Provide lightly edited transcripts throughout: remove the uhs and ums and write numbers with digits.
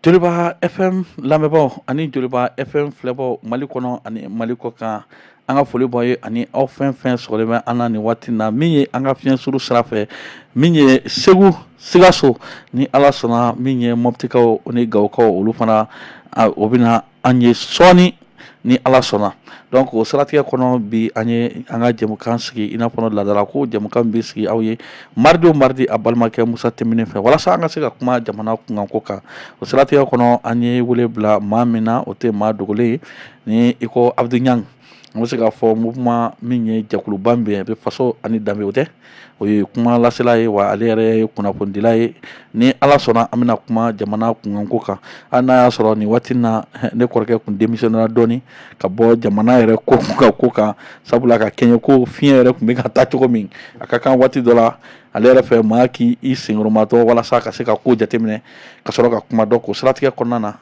Joliba FM lamɛnbaaw ani Joliba FM filɛbaaw Mali kɔnɔ ani Mali kɔkan an ka foli b'aw ye ani aw fɛn fɛn sɔgɔlen bɛ an na nin waati in na min ye an ka fiɲɛ suru sira fɛ min ye Segu Sikaso ni Ala sɔnna min ye Moptikaw ni Gawukaw olu fana o bɛna an ye sɔɔni ni Ala sɔnna donc o siratigɛ kɔnɔ bi an ye an ka jɛmukan sigi i n'a fɔ ladala ko jɛmukan bɛ sigi aw ye mardi o mardi a balimakɛ Musa Tɛmɛnen fɛ walasa an ka se ka kuma jamana kunkanko kan o siratigɛ kɔnɔ an ye wele bila maa min na o tɛ maa dogolen ye ni i ko Abdou Niang an bɛ se k'a fɔ mouvement min ye jɛkuluba min bɛ yen faso ani danbe o tɛ o ye kuma lasela ye wa ale yɛrɛ ye kunnafonidila ye ni Ala sɔnna an bɛna kuma jamana kunkanko kan hali n'a y'a sɔrɔ nin waati in na ne kɔrɔkɛ kun démissionnera dɔɔni ka bɔ jamana yɛrɛ ko kan sabula ka kɛɲɛ ko fiɲɛ yɛrɛ kun bɛ ka taa cogo min a ka kan waati dɔ la ale yɛrɛ fɛ maa k'i senkɔrɔmatɔ walasa ka se ka ko jateminɛ ka sɔrɔ ka kuma dɔn ko siratigɛ kɔnɔna na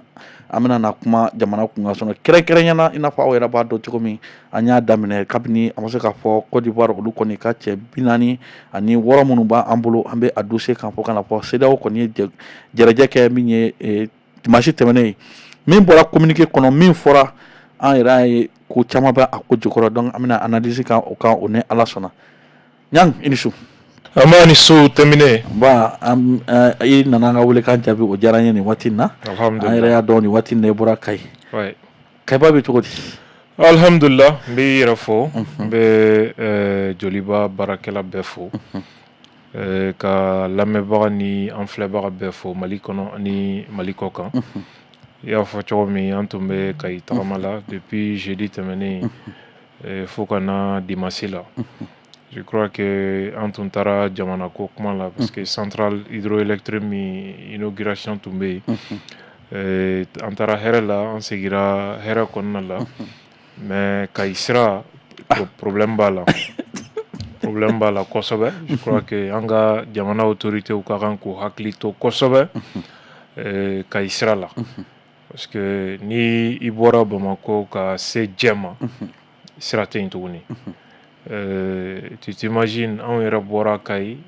an bɛna na kuma jamana kunkanso kɛrɛnkɛrɛnyana i n'a fɔ aw yɛrɛ b'a dɔn cogo min an y'a daminɛ kabini an bɛ se k'a fɔ Côte d'Ivoire olu kɔni ka cɛ 46 minnu b'an bolo an bɛ a dossier kan fɔ ka na fɔ CEDEAO kɔni ye jɛrɛjɛ kɛ min ye dimanche tɛmɛnen ye min bɔra communiqué kɔnɔ min fɔra an yɛrɛ y'a ye ko caman bɛ a ko jukɔrɔ donc an bɛna analyse kan o kan o ni Ala sɔnna Niang i ni su. An b'a ni su Tɛmɛnen. I nana an ka welekan jaabi o diyara n ye nin waati in na an yɛrɛ y'a dɔn nin waati in na i bɔra Kayi Kayiba bɛ cogo di. Alhamdulillah n b'i yɛrɛ fo n bɛ Joliba baarakɛla bɛɛ fo ka lamɛnbaga ni an filɛbaga bɛɛ fo Mali kɔnɔ ani Mali kɔkan i y'a fɔ cogo min an tun bɛ Kayi tagama la depuis jeudi tɛmɛnen fo ka na dimanche la. Je crois que an tun taara jamana ko kuma la parce que centrale hydroélectrique min inauguration tun bɛ yen an taara hɛrɛ la an segira hɛrɛ kɔnɔna la mais Kayi sira problème b'a la kosɛbɛ. Je crois que an ka jamana autorités ka kan k'u hakili to kosɛbɛ Kayi sira la parce que ni i bɔra Bamako ka se Jɛma sira tɛ yen tuguni. Tu t'imagines anw yɛrɛ bɔra Kayi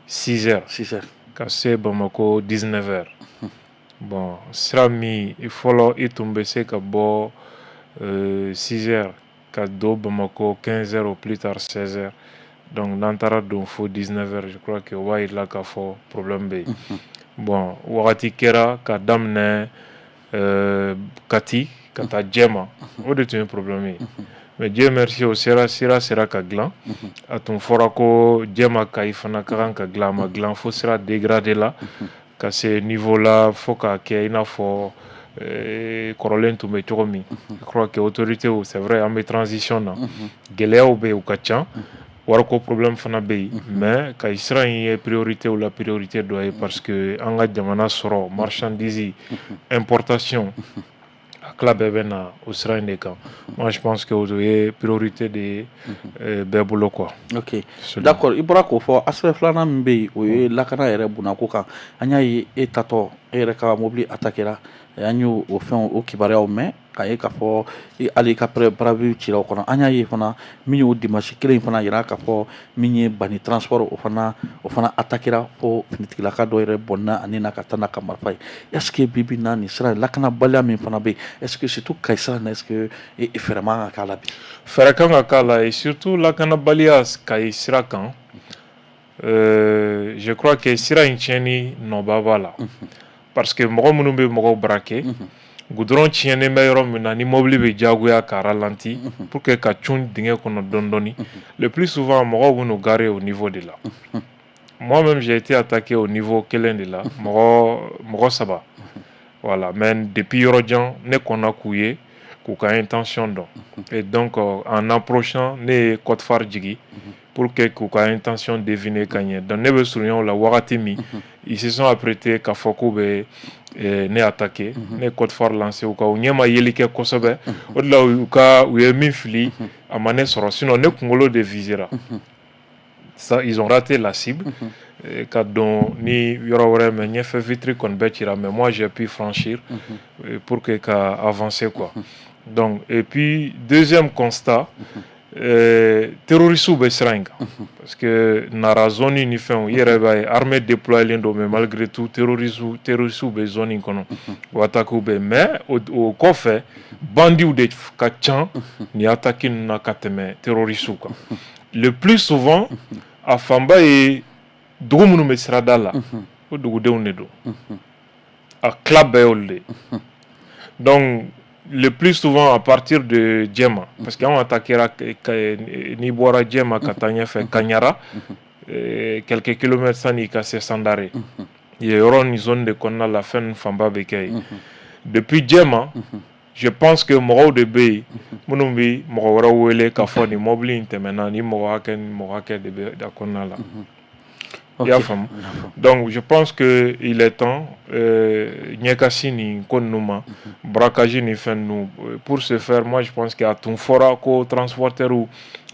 6 heures ka se Bamako 19 heures. Bon sira min fɔlɔ i tun bɛ se ka bɔ 6 heures ka don Bamako 15 heures au plus tard 16 heures donc n'an taara don fo 19 heures je crois que o b'a jira k'a fɔ problème bɛ yen. Bon wagati kɛra ka daminɛ Kati ka taa Jɛma o de tun ye problème ye. Mais Dieu merci o sera ka dilan a tun fɔra ko Jɛma Kayi fana ka kan ka dilan a ma dilan fo sira dégradé la ka se niveau la fo k'a kɛ i n'a fɔ kɔrɔlen tun bɛ cogo min. Je crois que autorité c'est vrai an bɛ transition na gɛlɛyaw bɛ yen u ka ca wariko problème fana bɛ yen mais Kayi sira in ye priorité la priorité dɔ ye parce que an ka jamana sɔrɔ marchandise importation tila bɛɛ bɛ na o sira in de kan. Moi je pense que o ye priorité de ye bɛɛ bolo quoi. Ok d'accord i bɔra k'o fɔ aspect filanan min bɛ yen o ye lakana yɛrɛ bonnako kan an y'a ye e tatɔ e yɛrɛ ka mobili attaquera an y'o fɛn o kibaruyaw mɛn k'a ye k'a fɔ hali i ka préavis cira o kɔnɔ an y'a ye fana min y'o dimanche kelen fana yira k'a fɔ min ye Bani transport o fana attaquera fo finitigilaka dɔ yɛrɛ bɔnna ani na ka taa n'a ka marifa ye est ce que bi bi in na nin sira lakanabaliya min fana bɛ yen est ce que surtout Kayi sira in est ce que fɛɛrɛ man ka k'a la bi. Fɛɛrɛ kan ka k'a la et surtout lakanabaliya Kayi sira kan je crois que sira in tiɲɛni nɔba b'a la parce que mɔgɔ minnu bɛ mɔgɔw braquer goudron tiɲɛnen bɛ yɔrɔ min na ni mobili bɛ diyagoya ka ralenti pour que ka cun dingɛ kɔnɔ dɔɔni dɔɔni le plus souvent mɔgɔw bɛ n'u garer au niveau de la. Moi-même j'ai été attaqué au niveau kelen de la mɔgɔ 3 voilà mais depuis yɔrɔ jan ne kɔnna k'u ye k'u ka intention dɔn et donc en approchant ne ye code phare jigi pour que k'u ka intention deviner ka ɲɛ donc ne bɛ surunya o la wagati min ils se sont apprêtés k'a fɔ k'u bɛ ne attaqué ne code phare lancé u ka u ɲɛ ma yeli kɛ kosɛbɛ o de la u ye min fili a ma ne sɔrɔ sinon ne kunkolo de visera ça ils ont raté la cible ka don ni yɔrɔ wɛrɛ mais ɲɛfɛ vitre kɔni bɛɛ cira mais moi j'ai pu franchir pour que ka avancer quoi. Donc et puis deuxième constat terroristes bɛ siran in kan parce que nara zone ni fɛnw i yɛrɛ b'a ye armée déployée don mais malgré tout terroristes bɛ zone in kɔnɔ o attaques bɛ mais o kɔfɛ bandits de ka ca ni attaques ninnu na ka tɛmɛ terroristes kan le plus souvent a fanba ye dugu minnu bɛ sirada la o dugudenw de don a tila bɛɛ y'olu de donc le plus souvent à partir de Djema, parce qu'on attaquera ni bora Djema Katanya fait Kanyara, quelques kilomètres sans y casser Sandare. Il y aura une zone de Konna la fin Famba Bekei. Depuis Djema, je pense que Moro de Bey, Mounumbi, Moro Wele, Kafoni, Mobili, Temena, ni Moraken, de Konna là. Okay. Donc je pense qu'il est temps Nyekasi ni Konuma Brakaji ni Fennou pour ce faire. Moi je pense qu'il y a tout fora ko transporteur ou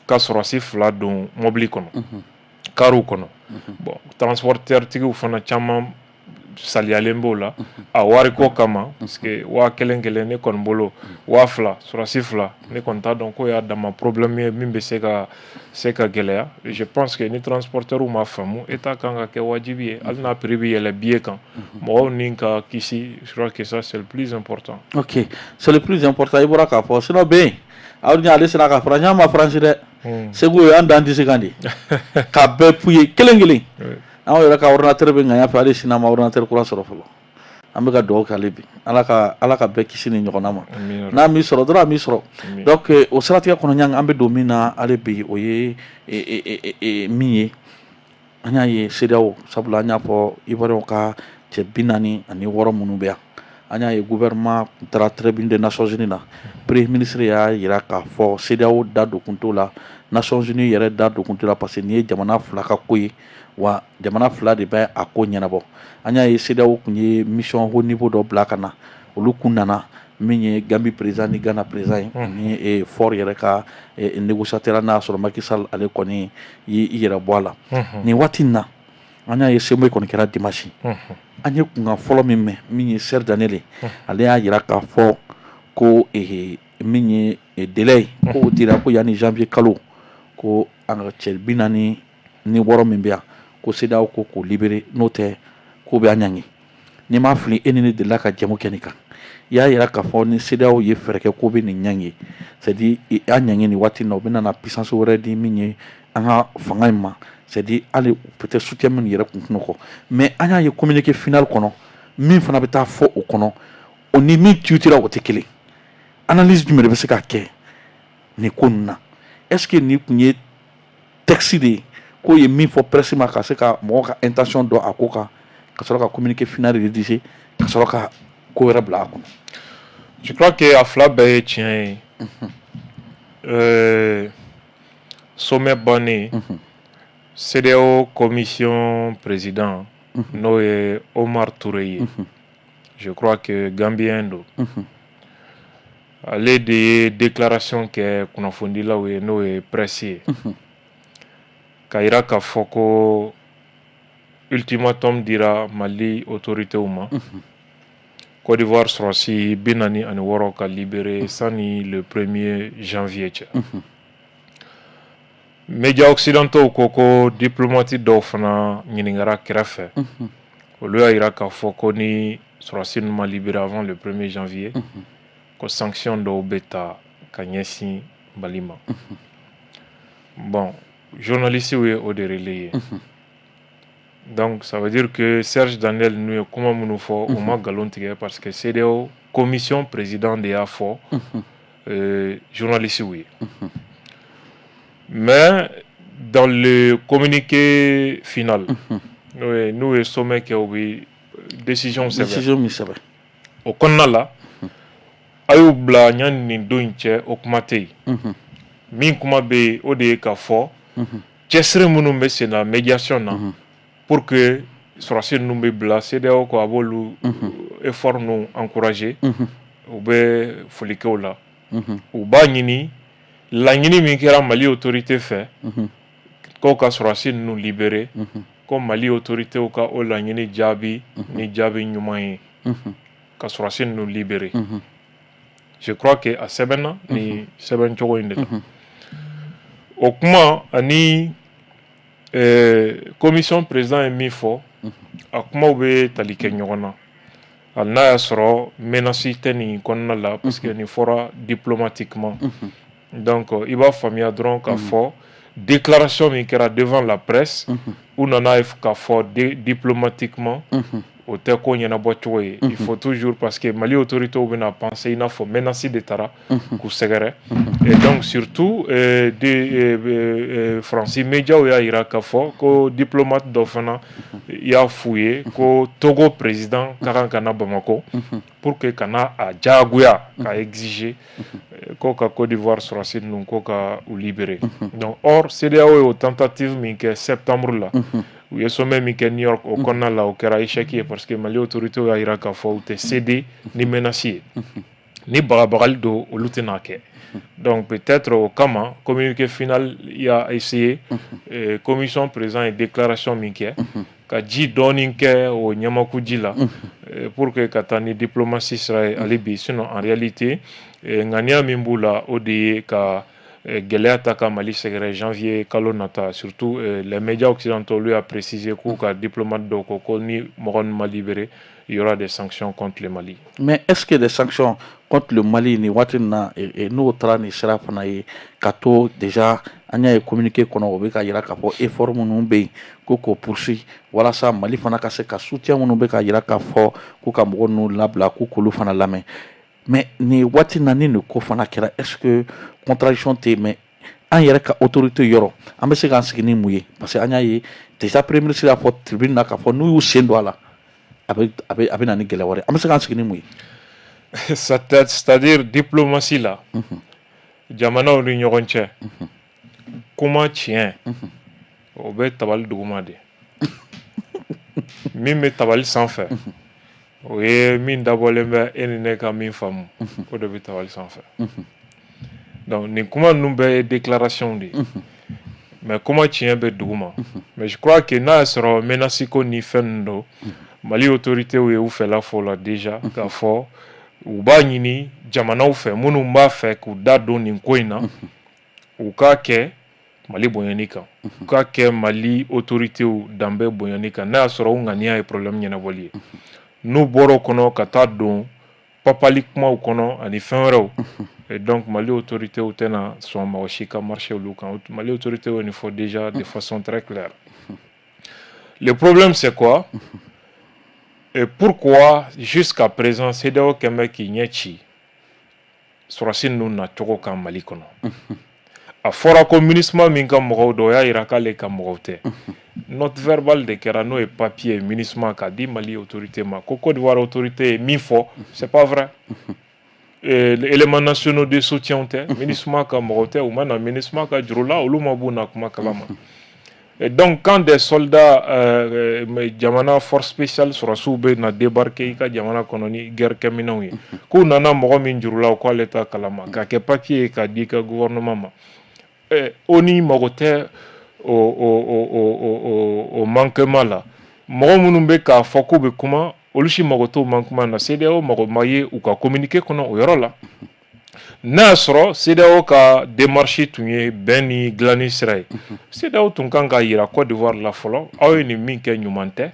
kasorasif là dont mobili kono karu kono bon transporteur tigi ou fana chama salialembo la a wariko kama parce que wa kelen ne kon bolo wa fla sorasif la ne konta donc ko ya dama problème min be se ka geleya. Je pense que ni transporteur ou ma famu eta kanga ke wajibi alna privé le billet kan mo ninka kisi. Je crois que ça c'est le plus important. OK, c'est le plus important. Ibora ka fo sino be awnya ale sina ka franya ma franchi de segu yo anda ndi sekandi ka be puye kelengele aw yɛrɛ ka ordinateur bɛ ŋanya fɛ hali sini an ma ordinateur kura sɔrɔ fɔlɔ an bɛ ka dugawu k'ale bi ala ka bɛɛ kisi ni ɲɔgɔnna ma n'a m'i sɔrɔ dɔrɔn a m'i sɔrɔ donc o siratigɛ kɔnɔ ɲanga an bɛ don min na ale bi o ye min ye an y'a ye CEDEAO sabula an y'a fɔ Ivoiriyɛnw ka cɛ 46 minnu bɛ yan an y'a ye gouvernement taara tribune des Nations Unies la premier ministre y'a yira k'a fɔ CEDEAO da don kun t'o la Nations Unies yɛrɛ da don kun t'o la parce que nin ye jamana fila ka ko ye wa jamana fila de bɛ a ko ɲɛnabɔ an y'a ye CEDEAO kun ye mission haut niveau dɔ bila ka na olu kun nana min ye Gambie président ni Ghana président ye ni fort yɛrɛ ka négociateur n'a sɔrɔ Macky Sall ale kɔni i yɛrɛ bɔ a la nin waati in na an y'a ye semo kɔni kɛra dimanche an ye kunkan fɔlɔ min mɛn min ye Sir Daniel ale y'a yira k'a fɔ ko min ye délai ko dira ko yanni janvier kalo ko an ka cɛ 46 min bɛ yan ko CEDEAO ko k'o libéré n'o tɛ ko bɛ an ɲangi n'i m'a fili e ni ne delila ka jɛmu kɛ nin kan i y'a yira k'a fɔ ni CEDEAO ye fɛɛrɛ kɛ ko bɛ nin ɲangi c'est à dire an ɲangi nin waati in na u bɛ na puissance wɛrɛ di min ye an ka fanga in ma c'est à dire hali peut-être soutien min yɛrɛ kun tɛn'o kɔ mais an y'a ye communiqué final kɔnɔ min fana bɛ taa fɔ o kɔnɔ o ni min tuutira o tɛ kelen analyse jumɛn de bɛ se ka kɛ nin ko ninnu na est-ce que nin kun ye texte de ye ko ye min fɔ presse ma ka se ka mɔgɔ ka intention dɔn a ko kan ka sɔrɔ ka communiqué final rédigé ka sɔrɔ ka ko wɛrɛ bila a kɔnɔ. Je crois que a fila bɛɛ ye tiɲɛ ye sommet bannen CEDEAO commission président n'o ye Omar Touré ye je crois que Gambien don ale de ye déclaration kɛ kunnafonidilaw ye n'o ye presse ye ka yira k'a fɔ ko ultimatum dira Mali autorités ma Côte d'Ivoire sɔrɔsi 46 ka libéré sanni le 1er janvier cɛ médias occidentaux ko diplomate dɔw fana ɲiningara kɛrɛfɛ olu y'a yira k'a fɔ ko ni sɔrɔsi ninnu ma libéré avant le 1er janvier ko sanction dɔw bɛ ta ka ɲɛsin Mali ma bon journalistes ye o de relayer donc ça veut dire que Serge Daniel n'u ye kuma minnu fɔ o ma galon tigɛ parce que CEDEAO commission président de y'a fɔ journalistes ye mais dans le communiqué final n'u ye sommet kɛ u bɛ décision sɛbɛn o kɔnɔna la a y'u bila yanni nin don in cɛ o kuma tɛ yen min kuma bɛ yen o de ye k'a fɔ cɛsiri minnu bɛ sen na médiation na pour que sɔrɔsi ninnu bɛ bila CEDEAO ko a b'olu effort ninnu encourager u bɛ foli kɛ o la u b'a ɲini laɲini min kɛra Mali autorité fɛ k'o ka sɔrɔsi ninnu libéré ko Mali autorités ka o laɲini jaabi ni jaabi ɲuman ye ka sɔrɔsi ninnu libéré je crois que a sɛbɛnna ni sɛbɛn cogo in de la o kuma ani commission président ye min fɔ a kumaw bɛ tali kɛ ɲɔgɔn na hali n'a y'a sɔrɔ menace tɛ nin kɔnɔna la parce que nin fɔra diplomatiquement donc i b'a faamuya dɔrɔn k'a fɔ déclaration min kɛra devant la presse u nana ye k'a fɔ diplomatiquement o tɛ ko ɲɛnabɔ cogo ye il faut toujours parce que Mali autorités bɛna penser i n'a fɔ menace de taara k'u sɛgɛrɛ et donc surtout Fransi médiaw y'a yira k'a fɔ ko diplomate dɔ fana y'a f'u ye ko Togo président ka kan ka na Bamako pour que kana a diyagoya ka exiger ko ka Côte d'Ivoire sɔrɔsi ninnu ko ka u libérer donc or CEDEAO ye o tentative min kɛ septembre la u ye sommet min kɛ New York o kɔnɔna la o kɛra échec ye parce que Mali autorités y'a yira k'a fɔ u tɛ céder ni menace ye ni bagabagali don olu tɛna kɛ donc peut-être au kama communiqué final y'a essayé commission président ye déclaration min kɛ ka ji dɔɔni kɛ o ɲamakuji la pour que ka taa ni diplomatie sira ye hali bi sinon en réalité ŋaniya min b'u la o de ye ka gɛlɛya ta ka Mali sɛgɛrɛ janvier kalo nata surtout les médias occidentaux lui a précisé k'u ka diplomate dɔw ko ni mɔgɔ ninnu ma libéré il y aura des sanctions contre le Mali. Mais est-ce que des sanctions contre le Mali ni waati na n'o taara ni sira fana ye ka to déjà an y'a ye communiqué kɔnɔ o bɛ ka yira k'a fɔ effort minnu bɛ yen ko k'o poursuit walasa Mali fana ka se ka soutien minnu bɛ ka yira k'a fɔ k'u ka mɔgɔ ninnu labila k'u k'olu fana lamɛn mais ni waati na ni nin ko fana kɛra est-ce que contradiction tɛ yen mais an yɛrɛ ka autorité yɔrɔ an bɛ se k'an sigi ni mun ye parce que an y'a ye déjà premier ministre y'a fɔ tribune na k'a fɔ n'u y'u sen don a la a bɛ na ni gɛlɛya wɛrɛ an bɛ se k'an sigi ni mun ye. C'est-à-dire diplomatie la jamanaw ni ɲɔgɔn cɛ kuma tiɲɛ o bɛ tabali duguma de min bɛ tabali sanfɛ o ye min dabɔlen bɛ e ni ne ka min faamu o de bɛ tabali sanfɛ donc nin kuma ninnu bɛɛ ye déclaration de mais kuma tiɲɛ bɛ duguma mais je crois que n'a y'a sɔrɔ menace ko ni fɛn ninnu don Mali autorités ye u fɛla fɔ la déjà k'a fɔ u b'a ɲini jamanaw fɛ minnu b'a fɛ k'u da don nin ko in na u k'a kɛ Mali bonyani kan u k'a kɛ Mali autorités danbe bonyani kan n'a y'a sɔrɔ u ŋaniya ye problème ɲɛnabɔli ye n'u bɔra o kɔnɔ ka taa don papali kumaw kɔnɔ ani fɛn wɛrɛw et donc Mali autorités tɛna sɔn mɔgɔ si ka marcher olu kan Mali autorités ye nin fɔ déjà de façon très claire. Le problème c'est quoi? Et pourquoi jusqu'à présent CEDEAO kɛmɛ k'i ɲɛ ci sɔrɔsi ninnu na cogo kan Mali kɔnɔ a fɔra ko MINUSMA min ka mɔgɔw dɔ o y'a yira k'ale ka mɔgɔw tɛ note verbale de kɛra n'o ye papier MINUSMA k'a di Mali autorité ma ko Côte d'Ivoire autorité ye min fɔ c'est pas vrai éléments nationaux de soutien tɛ MINUSMA ka mɔgɔw tɛ u ma na MINUSMA ka juru la olu ma b'u na kuma kalama. Et donc quand des soldats jamana force spéciale sɔrɔsiw bɛ na débarquer i ka jamana kɔnɔ ni guerre kɛminɛnw ye k'u nana mɔgɔ min juru la o k'ale t'a kalama k'a kɛ papier ye k'a di i ka gouvernement ma ONU mago tɛ o manquement la mɔgɔ minnu bɛ k'a fɔ k'u bɛ kuma olu si mago t'o manquement na CEDEAO mago ma ye u ka communiqué kɔnɔ o yɔrɔ la n'a y'a sɔrɔ CEDEAO ka démarche tun ye bɛn ni dilanni sira ye CEDEAO tun kan ka yira Côte d'Ivoire la fɔlɔ aw ye nin min kɛ ɲuman tɛ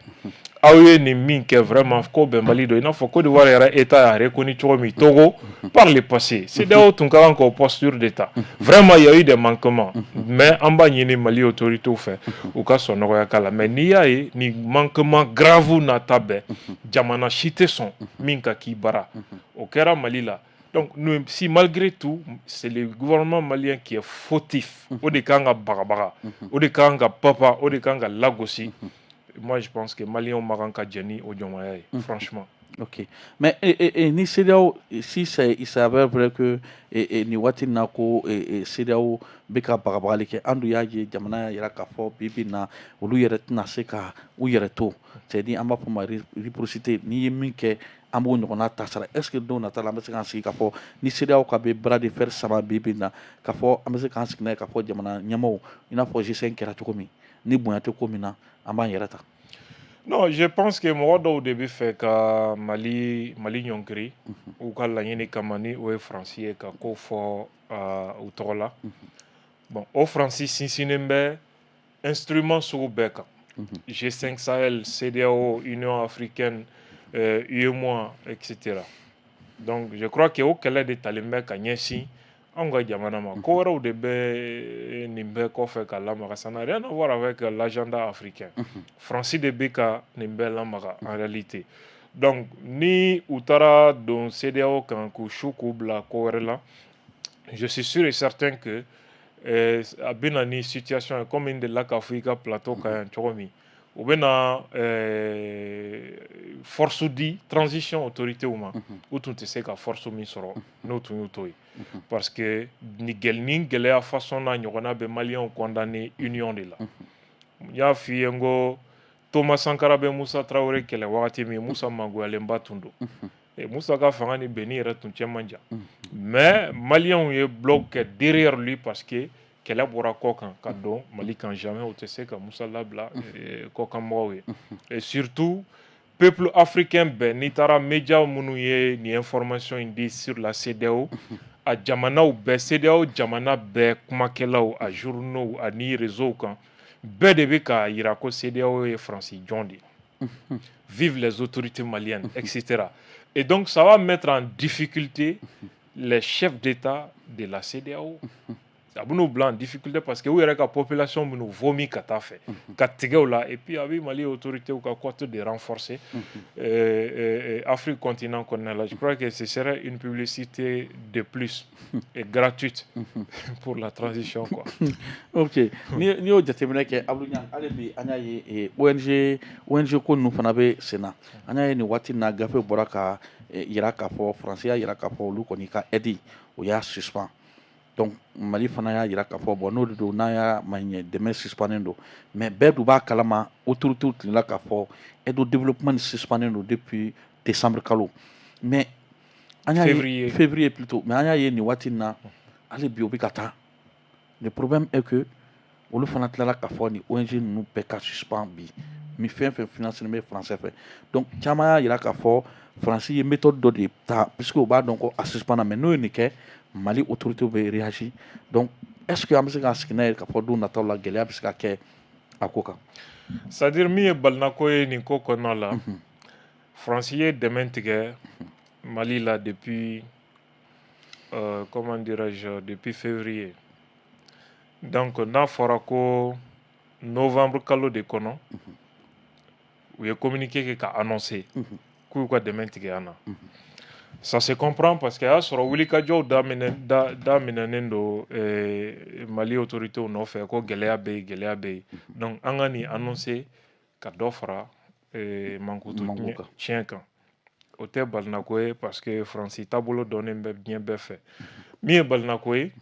aw ye nin min kɛ vraiment ko bɛn Mali don i n'a fɔ Côte d'Ivoire yɛrɛ état y'a reconnu cogo min Togo par le passé CEDEAO tun ka kan k'o posture d'état vraiment il y a eu des manquements mais an b'a ɲini Mali autorités fɛ u ka sɔn nɔgɔya k'a la mais n'i y'a ye nin manquement grave nata bɛɛ jamana si tɛ sɔn min ka k'i bara o kɛra Mali la. Donc, si malgré tout, c'est le gouvernement malien qui est fautif, au dekanga bagabaga, au dekanga papa, au dekanga lagosi, moi je pense que Maliens maranka djeni au djomaya, franchement. Ok. Mais ni CEDEAO, si il s'avère vrai que ni wati nako CEDEAO beka bagabagali ke andu yaje jamana yara ka fɔ bibi na olu yɛrɛ tɛna se ka u yɛrɛ to c'est-à-dire an b'a fɔ ma réciprocité n'i ye min kɛ an b'o ɲɔgɔnna ta sara est ce que don nata la an bɛ se k'an sigi k'a fɔ ni CEDEAO ka bɛ bras de fer saba bibi na k'a fɔ an bɛ se k'an sigi n'a ye k'a fɔ jamana ɲɛmaaw i n'a fɔ G5 kɛra cogo min ni bonya tɛ ko min na an b'an yɛrɛ ta. Non, je pense que mɔgɔ dɔw de bɛ fɛ ka Mali ɲɔnkiri u ka laɲini kama ni o ye Faransi ye ka ko fɔ u tɔgɔ la bon o faransi sinsinnen bɛ instrument sugu bɛɛ kan. G5 Sahel, CEDEAO, Union africaine, UEMOA, etc. Donc je crois que o kɛlɛ de talen bɛ ka ɲɛsin anw ka jamana ma. Ko wɛrɛw de bɛ nin bɛɛ kɔfɛ ka lamaga. Ça n'a rien à voir avec l'agenda africain. Faransi de bɛ ka nin bɛɛ lamaga en réalité. Donc ni u taara don CEDEAO kan k'u su k'u bila ko wɛrɛ la, je suis sûr et certain que a bɛ na ni situation ye comme n delila k'a fɔ i ka plateau kan yan cogo min, u bɛ na force di transition autorité ma u tun tɛ se ka force min sɔrɔ n'o tun y'u to ye parce que ni gɛlɛya façon n'a ɲɔgɔnna bɛ maliyɛnw condamné union de la. n y'a f'i ye n ko Thomas Sankara bɛ Musa Traoré kɛlɛ wagati min Musa mangoyalenba tun don. Musa ka fanga ni Beni yɛrɛ tun cɛ man jan. Mais maliyɛnw ye bloc kɛ derrière lui parce que kɛlɛ bɔra kɔ kan ka don Mali kan jamais o tɛ se ka Musa labila kɔkanmɔgɔw ye. Et surtout peuple africain bɛɛ n'i taara média minnu ye ni information in di sur la CEDEAO, a jamanaw bɛɛ CEDEAO jamana bɛɛ kumakɛlaw a journaux ani réseau kan bɛɛ de bɛ k'a yira ko CEDEAO ye Faransi jɔn de ye. Vive les autorités maliennes, etc. Et donc ça va mettre en difficulté les chefs d'État de la CEDEAO. Ça va nous en difficulté parce que où la population nous vomit kata fait, et puis avec Mali autorité ou quoi de renforcer Afrique continent qu'on est là. Je crois que ce serait une publicité de plus et gratuite pour la transition quoi. Ok, ni y'o jateminɛ kɛ Abdou ale bi an y'a ye ONG ko ninnu fana bɛ sen na. An y'a ye nin waati na gafe bɔra ka yira k'a fɔ Faransi y'a yira k'a fɔ olu kɔni ka aide o y'a suspend. Donc Mali fana y'a yira k'a fɔ bon n'o de don n'a y'a ma ɲɛ dɛmɛ suspendé don, mais bɛɛ dun b'a kalama autorités tilala k'a fɔ aide au développement ni suspendé don depuis décembre kalo, mais an y'a ye février plutôt, mais an y'a ye nin waati na hali bi o bɛ ka taa. Le problème est que olu fana tilala k'a fɔ ni ONG ninnu bɛɛ ka suspend bi mi fɛn fɛn financé bɛ français fɛ. Donc caman y'a yira k'a fɔ Faransi ye méthode dɔ de ta puisque o b'a dɔn ko a suspend mais n'o ye nin kɛ Mali autorité bɛ réagir. Donc est-ce que an bɛ se k'a sigi n'a ye k'a fɔ don nataw la gɛlɛya bɛ se ka kɛ a ko kan? C'est-à-dire min ye balinako ye nin ko kɔnɔna la, Faransi ye dɛmɛ tigɛ Mali la depuis comment dirais-je, depuis février. Donc n'a fɔra ko novembre kalo de kɔnɔ u ye communiqué kɛ ka annoncer k'u y'u ka dɛmɛ tigɛ an na. Ça se comprend parce que a y'a sɔrɔ wulikajɔw daminɛnen don Mali autorité nɔfɛ ko gɛlɛya bɛ yen gɛlɛya bɛ yen. Donc an ka nin annoncer ka dɔ fara mankutu tiɲɛ kan. O tɛ balinako ye parce que Faransi taabolo dɔnnen bɛ diɲɛ bɛɛ fɛ. Min ye balinako ye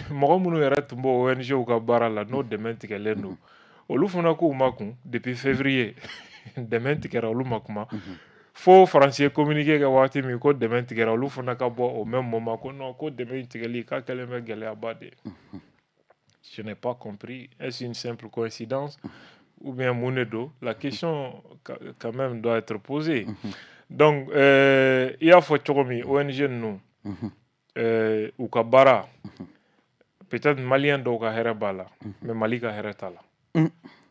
mɔgɔ minnu yɛrɛ tun b'o ONG ka baara la n'o dɛmɛ tigɛlen don olu fana k'u ma kun depuis février dɛmɛ tigɛra olu ma kuma fo Faransi ye communiqué kɛ waati min ko dɛmɛ tigɛra olu fana ka bɔ au même moment ko non ko dɛmɛ tigɛli k'a kɛlen bɛ gɛlɛyaba de. Je n'ai pas compris. Est-ce une simple coïncidence ou bien mun de don? La question quand même doit être posée. Donc i y'a fɔ cogo min ONG ninnu u ka baara peut-être maliyɛn dɔw ka hɛrɛ b'a la mais Mali ka hɛrɛ t'a la.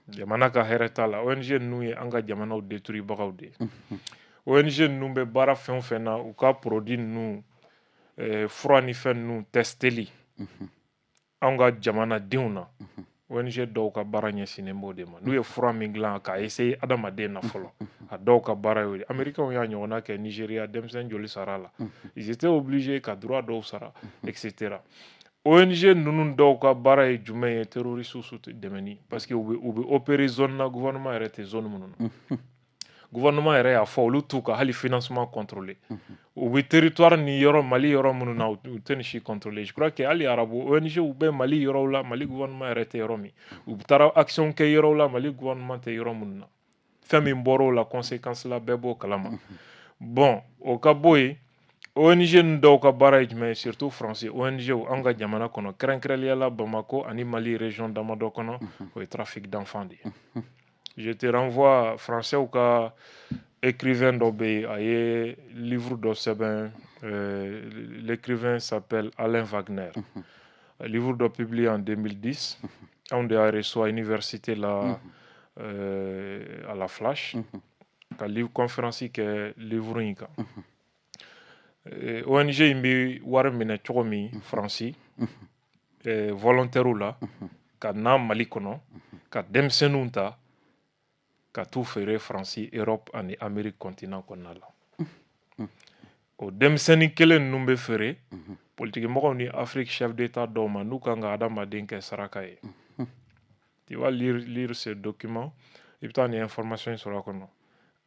Jamana ka hɛrɛ t'a la. ONG ninnu ye an ka jamanaw détruit bagaw de ye. ONG ninnu bɛ baara fɛn o fɛn na u ka produit ninnu fura ni fɛn ninnu testeli an ka jamanadenw na ONG dɔw ka baara ɲɛsinnen b'o de ma. N'u ye fura min dilan k'a essayer adamaden na fɔlɔ a dɔw ka baara y'o de. Américains y'a ɲɔgɔnna kɛ Nigeria denmisɛn joli sara la. Ils étaient obligés ka droit dɔw sara etc. ONG ninnu dɔw ka baara ye jumɛn ye terroristes dɛmɛni parce que u bɛ opérer zone na gouvernement yɛrɛ tɛ zone minnu na. Gouvernement yɛrɛ y'a fɔ olu t'u ka hali financement contrôler. U bɛ territoire ni yɔrɔ Mali yɔrɔ minnu na u tɛ nin si contrôler. Je crois que hali arabu ONG u bɛ Mali yɔrɔw la Mali gouvernement yɛrɛ tɛ yɔrɔ min. U taara action kɛ yɔrɔw la Mali gouvernement tɛ yɔrɔ minnu na. Fɛn min bɔr'o la conséquence la bɛɛ b'o kalama. Bon o ka bɔ yen ONG ninnu dɔw ka baara ye jumɛn ye surtout français ONG an ka jamana kɔnɔ kɛrɛnkɛrɛnnenya la Bamako ani Mali région damadɔ kɔnɔ o ye trafic d'enfants de ye. Je te renvoie français ou ka écrivain dɔ bɛ yen a ye livre dɔ sɛbɛn l'écrivain s'appelle Alain Wagner. livre dɔ publié en 2010 anw de y'a reçu à l'université la à la Flash ka livre conférence kɛ livre in kan ONG in bɛ wari minɛ cogo min Faransi volontaire la ka na Mali kɔnɔ ka denmisɛnninw ta ka t'u feere Faransi Europe ani Amérique continent kɔnɔna la o denmisɛnnin kelen ninnu bɛ feere politikimɔgɔw ni Afrique chef d'état dɔw ma n'u kan ka adamaden kɛ saraka ye tu vas lire ce document i bɛ taa ni information sɔrɔ a kɔnɔ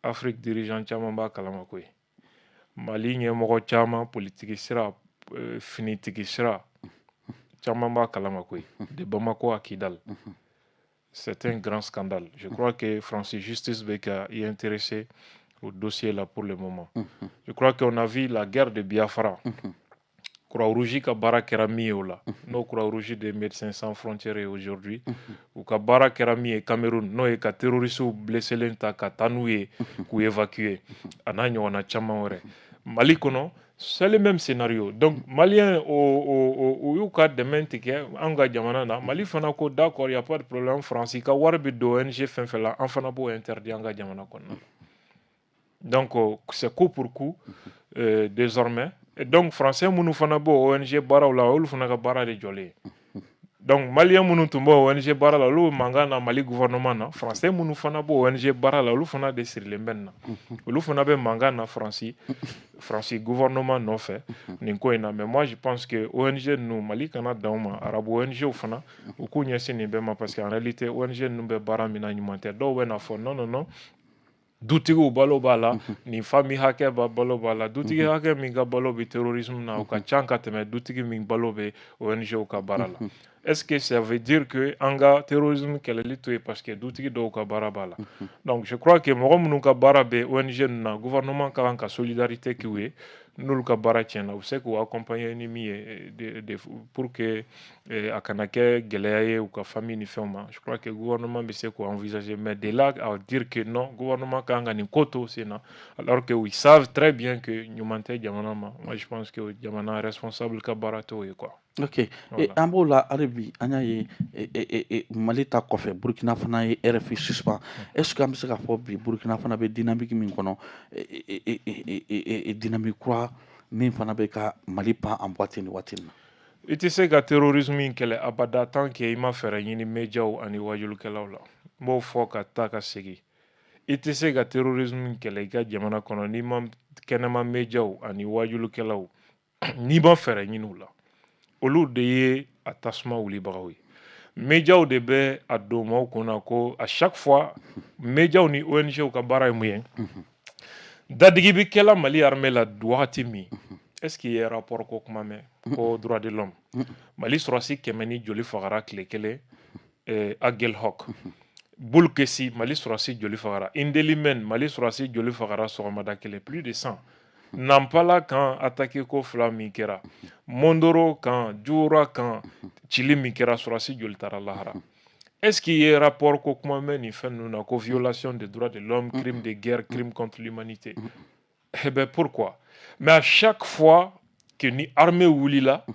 Afrique dirigeant caman b'a kalama koyi Mali ɲɛmɔgɔ caman politiki sira finitigi sira caman b'a kalama koyi de Bamako à Kidal c'est un grand scandale je crois que Francis Justice bɛ ka y intéresser au dossier là pour le moment je crois qu'on a vu la guerre de Biafra Croix-Rouge ka baara kɛra min ye o la n'o Croix-Rouge de Médecins Sans Frontières ye aujourd'hui u ka baara kɛra min ye Cameroun n'o ye ka terroristes blesselen ta ka taa n'u ye k'u évacuer a n'a ɲɔgɔnna caman wɛrɛ Mali kɔnɔ c'est le même scénario donc Maliens u y'u ka dɛmɛ tigɛ an ka jamana na Mali fana ko d'accord y a pas de problème Faransi ka wari bɛ don ONG fɛn fɛn la an fana b'o interdit an ka jamana kɔnɔna donc c'est coup pour coup désormais et donc français minnu fana b'o ONG baaraw la olu fana ka baara de jɔlen donc malien minnu tun b'o ONG baara la olu mankan na Mali gouvernement na français minnu fana b'o ONG baara la olu fana de sirilen bɛ nin na olu fana bɛ mankan na Faransi gouvernement nɔfɛ nin ko in na mais moi je pense que ONG ninnu Mali kana dan u ma arabu ONG fana u k'u ɲɛsin nin bɛɛ ma parce que en réalité ONG ninnu bɛ baara min na ɲuman tɛ dɔw bɛ na fɔ non dutigiw balo b'a la nin famille hakɛ balo b'a la dutigi hakɛ min ka balo bɛ terrorisme na o ka ca ka tɛmɛ dutigi min balo bɛ ONG ka baara la est-ce que ça veut dire que an ka terrorisme kɛlɛli to yen parce que dutigi dɔw ka baara b'a la donc je crois que mɔgɔ minnu ka baara bɛ ONG ninnu na gouvernement ka kan ka solidarité k'u ye n'olu ka baara tiɲɛna u bɛ se k'u accompagner ni min ye pour que a kana kɛ gɛlɛya ye u ka famille ni fɛnw ma je crois que gouvernement bɛ se k'o envisager mais de là à dire que non gouvernement kan ka nin ko to sen na alors que ils savent très bien que ɲuman tɛ jamana ma moi je pense que jamana responsable ka baara t'o ye quoi. Ok an b'o la hali bi an y'a ye Mali ta kɔfɛ Burkina fana ye RFI suspend est-ce que an bɛ se k'a fɔ bi Burkina fana bɛ dynamique min kɔnɔ dynamique kura min fana bɛ ka Mali pan en boîte nin waati in na. I tɛ se ka terrorisme in kɛlɛ abada tant que i ma fɛɛrɛ ɲini médiaw ani wajulikɛlaw la n b'o fɔ ka taa ka segin i tɛ se ka terrorisme in kɛlɛ i ka jamana kɔnɔ n'i ma kɛnɛma médiaw ani wajulikɛlaw n'i ma fɛɛrɛ ɲini u la olu de ye a tasuma wulibagaw ye médiaw de bɛ a don maaw kunna ko à chaque fois médiaw ni ONG ka baara ye mun ye dadigi bɛ kɛla Mali armée la wagati min est-ce qu'il y a rapport ko kuma mɛn ko droit de l'homme Mali sɔrɔsi 100 ni joli fagara tile kelen Aguelhok Bulkesi Mali sɔrɔsi joli fagara Indelimène Mali sɔrɔsi joli fagara sɔgɔmada kelen plus de 100 Nampala kan attaqué ko 2 min kɛra Mondoro kan Djoura kan cili min kɛra sɔrɔsi joli taara lahara est-ce qu'il y a rapport ko kuma mɛn nin fɛn ninnu na ko violation des droits de l'homme crime de guerre crime contre l'humanité eh ben pourquoi mais à chaque fois que ni armée wulila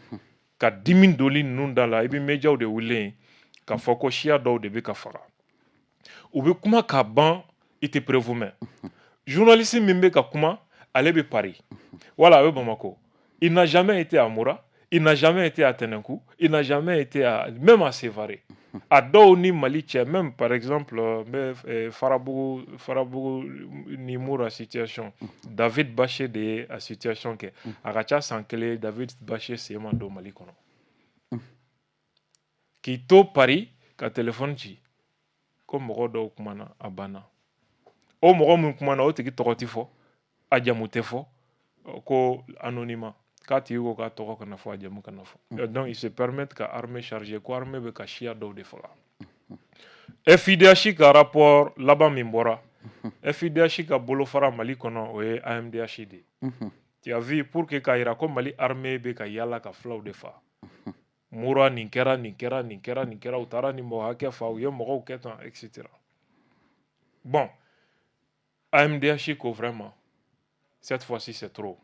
ka dimi doli ninnu da la i bɛ médiaw de wulilen k'a fɔ ko siya dɔw de bɛ ka faga u bɛ kuma ka ban i tɛ preuve mɛn journaliste min bɛ ka kuma ale bɛ Paris wala a bɛ Bamako il n'a jamais été à Moura il n'a jamais été à Tenenkou il n'a jamais été même à Sévaré a dɔw ni Mali cɛ même par exemple n bɛ Farabugu ni Moura situation David Baché de ye a situation kɛ a ka ca san kelen David Baché sen ma don Mali kɔnɔ k'i to Paris ka téléphone ci ko mɔgɔ dɔw kumana a banna o mɔgɔ min kumana o tigi tɔgɔ tɛ fɔ a jamu tɛ fɔ ko anonymat k'a tigi ko k'a tɔgɔ kana fɔ a jamu kana fɔ donc ils se permettent ka armée charger ko armée bɛ ka siya dɔw de faga FIDH ka rapport laban min bɔra FIDH ka bolofara Mali kɔnɔ o ye AMDH de tu as vu pour que k'a jira ko Mali armée bɛ ka yala ka fulaw de fa Moura nin kɛra u taara nin mɔgɔ hakɛ fa u ye mɔgɔw kɛ tan etc bon AMDH ko vraiment cette fois-ci c'est trop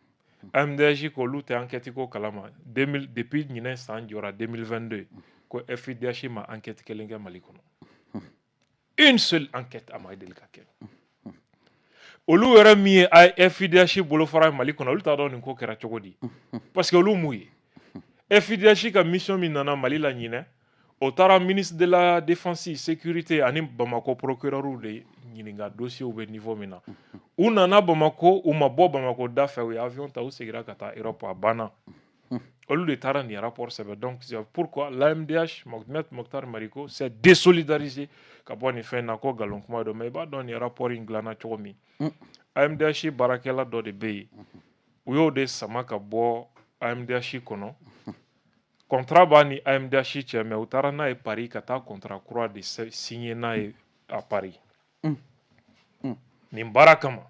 AMDH k'olu tɛ enquête ko kalama depuis ɲinɛ san jɔra 2022 ko FIDH ma enquête kelen kɛ Mali kɔnɔ une seule enquête a ma deli ka kɛ olu yɛrɛ min ye FIDH bolofara ye Mali kɔnɔ olu t'a dɔn nin ko kɛra cogo di parce que olu mun ye FIDH ka mission min nana Mali la ɲinɛ o taara ministre de la défense sécurité ani Bamako procureur de ɲininka dossier bɛ niveau min na u nana Bamako u ma bɔ Bamako da fɛ u ye avion ta u segira ka taa Europe a banna olu de taara nin rapport sɛbɛn donc c'est pourquoi l'AMDH Mokhtar Mariko s'est désolidarisé ka bɔ nin fɛn na ko nkalon kuma don mais i b'a dɔn nin rapport in dilanna cogo min AMDH baarakɛla dɔ de bɛ yen u y'o de sama ka bɔ AMDH kɔnɔ contrat b'a ni AMDH cɛ mais u taara n'a ye Paris ka taa contrat kura de signer n'a ye à Paris nin baara kama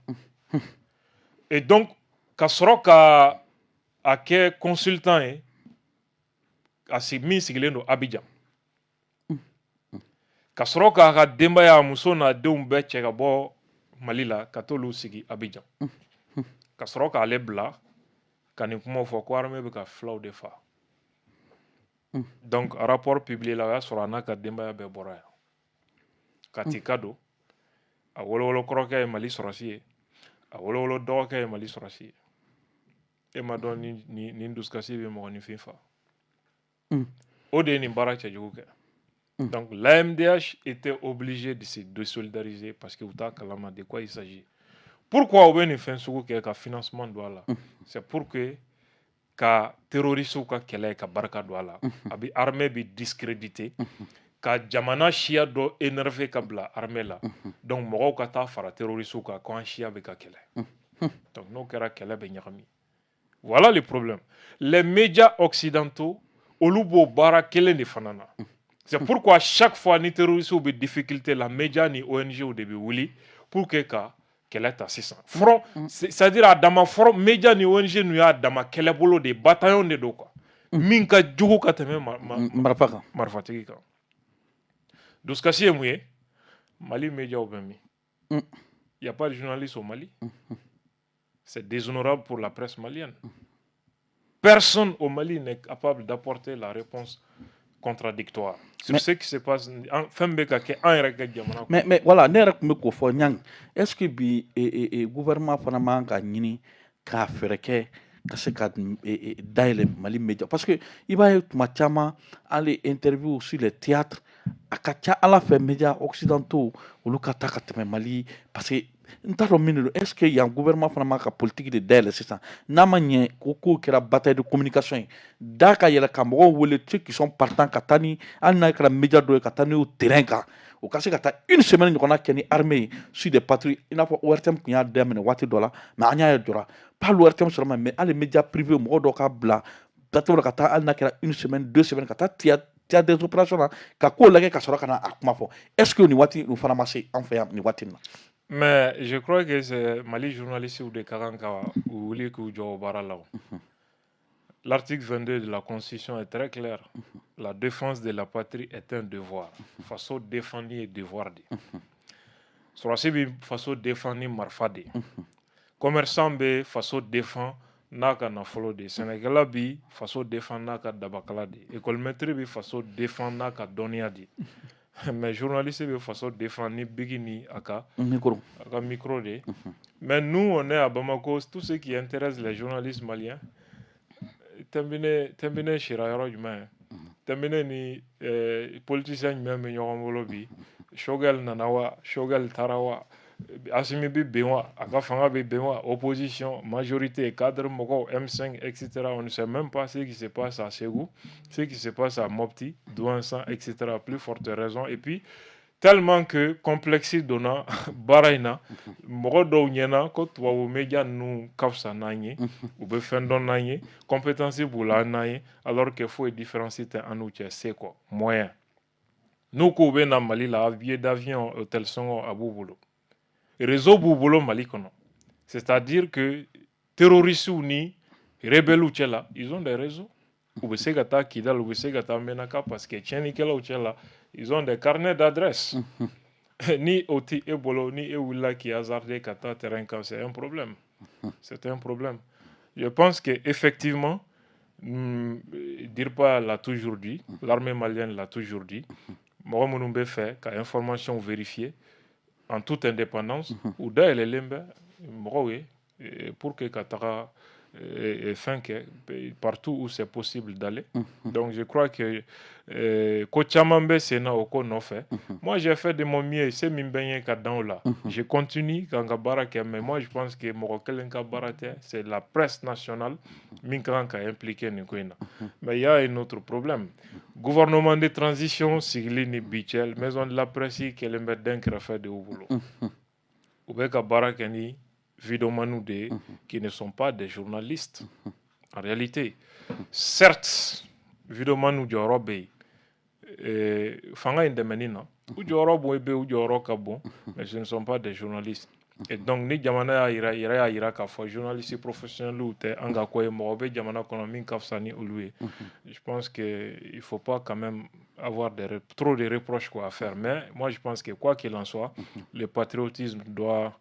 et donc ka sɔrɔ ka a kɛ consultant ye min sigilen don Abidjan ka sɔrɔ k'a ka denbaya muso n'a denw bɛɛ cɛ ka bɔ Mali la ka t'olu sigi Abidjan ka sɔrɔ k'ale bila ka nin kumaw fɔ ko armée bɛ ka fulaw de fa donc rapport publié la o y'a sɔrɔ a n'a ka denbaya bɛɛ bɔra yan Katika don a wolowolo kɔrɔkɛ ye Mali sɔrɔsi ye a wolowolo dɔgɔkɛ ye Mali sɔrɔsi ye e ma dɔn nin dusukasi bɛ mɔgɔninfin fa o de ye nin baara cɛjugu kɛ donc l'AMDH était obligé de se désolidariser parce que u t'a kalama de quoi il s'agit pourquoi u bɛ nin fɛn sugu kɛ ka financement don a la c'est pour que ka terroristes ka kɛlɛ ka barika don a la a bɛ armée bɛ discréditer ka jamana siya dɔ énervé ka bila armée la donc mɔgɔw ka taa fara terroristes kan ko an siya bɛ ka kɛlɛ donc n'o kɛra kɛlɛ bɛ ɲagami voilà le problème les médias occidentaux olu b'o baara kelen de fana na c'est pourquoi chaque fois ni terroristes bɛ difficulté la médias ni ONG de bɛ wuli pour que ka kɛlɛ ta sisan front c'est-à-dire a dama front médias ni ONG n'u y'a dama kɛlɛbolo de bataillon de do quoi min ka jugu ka tɛmɛ marifatigi kan dusukasi ye mun ye Mali médias bɛ min y a pas de journalistes au Mali c'est déshonorable pour la presse malienne personne au Mali n'est capable d'apporter la réponse contradictoire sur ce qui se passe fɛn bɛ ka kɛ an yɛrɛ ka jamana kɔnɔ mais voilà ne yɛrɛ tun bɛ k'o fɔ ɲang est-ce que bi gouvernement fana man ka ɲini k'a fɛɛrɛ kɛ ka se ka dayɛlɛ Mali média parce que i b'a ye tuma caman hali interview sur les théâtres a ka ca Ala fɛ médias occidentaux olu ka taa ka tɛmɛ Mali parce que n t'a dɔn min de don est-ce que yan gouvernement fana man ka politique de dayɛlɛ sisan n'a ma ɲɛ ko k'o kɛra bataille de communication ye da ka yɛlɛ ka mɔgɔw wele ceux qui sont partants ka taa ni hali n'a kɛra média dɔ ye ka taa n'o ye terrain kan o ka se ka taa une semaine ɲɔgɔnna kɛ ni armée ye sur des patrouilles i n'a fɔ ORTM tun y'a daminɛ waati dɔ la mais an y'a ye jɔra pas l'ORTM seulement mais hali média privé mɔgɔ dɔ ka bila plateau la ka taa hali n'a kɛra une semaine 2 semaines ka taa théâtre des opérations na ka k'o lajɛ ka sɔrɔ ka na a kuma fɔ est-ce que nin waati nin fana ma se an fɛ yan nin waati in na mais je crois que c'est Mali journalistes de ka kan ka wuli k'u jɔ o baara la l'article 22 de la Constitution est très clair la défense de la patrie est un devoir faso défendre ye devoir de sɔrɔsi bɛ faso défendre ni marifa de commerçant bɛ faso défendre n'a ka nafolo de sɛnɛkɛla bi faso défendre n'a ka dabakala de école maître bi faso défendre n'a ka dɔnniya de mais journaliste bɛ faso défendre ni bigi ni a ka micro de mais nous on est à Bamako tout ce qui intéresse les journalistes maliens tɛnbinɛ sira yɔrɔ jumɛn ye tɛnbinɛ ni politicien jumɛn bɛ ɲɔgɔn bolo bi Choguel nana wa Choguel taara wa Assimi bɛ ben wa a ka fanga bɛ ben wa opposition majorité cadre mɔgɔw M5 etc on ne sait même pas ce qui se passe à Ségou ce qui se passe à Mopti Douentza etc plus forte raison et puis tellement que complexe donna baara in na mɔgɔ dɔw ɲɛna ko tubabu média ninnu ka fisa n'an ye u bɛ fɛn dɔn n'an ye compétence b'u la n'an ye alors que foyi différence tɛ an n'u cɛ c'est quoi moyen n'u k'u bɛ na Mali la billet d'avion hôtel sɔngɔ a b'u bolo réseau b'u bolo Mali kɔnɔ c'est-à-dire que terroristes ni rebelles cɛ la ils ont des réseaux u bɛ se ka taa Kidal u bɛ se ka taa Menaka parce que tiɲɛnikɛlaw cɛ la ils ont des carnets d'adresse ni o tɛ e bolo ni e wulila k'i hasarder ka taa terrain kan c'est un problème Je pense qu'effectivement, DIRPA l'a toujours dit, l'armée malienne l'a toujours dit, mɔgɔ minnu bɛ fɛ ka information vérifier en toute indépendance u dayɛlɛlen bɛ mɔgɔw ye pour que ka taga fɛn kɛ partout où c'est possible d'aller. Donc je crois que ko caman bɛ sen na o ko nɔfɛ. Moi j'ai fait de mon mieux se min bɛ n ye ka dan o la. Je continue ka n ka baara kɛ mais moi je pense que mɔgɔ kelen ka baara tɛ, c'est la presse nationale min ka kan ka impliquer nin ko in na. Mais il y a un autre problème. Gouvernement de transition sigili ni bi cɛ maison de la presse kelen bɛ den kɛrɛfɛ de y'u bolo. U bɛ ka baara kɛ ni vidéomaniw de ye qui ne sont pas des journalistes. En réalité, certes, vidéomaniw jɔyɔrɔ bɛ yen fanga in dɛmɛni na u jɔyɔrɔ bɛ yen u jɔyɔrɔ ka bon mais ce ne sont pas des journalistes. Et donc ni jamana y'a yira k'a fɔ journaliste professionnels tɛ an ka ko ye mɔgɔ bɛ jamana kɔnɔ min ka fisa ni olu ye. Je pense que il faut pas quand même avoir trop de reproches quoi à faire, mais moi je pense que quoi qu'il en soit, le patriotisme doit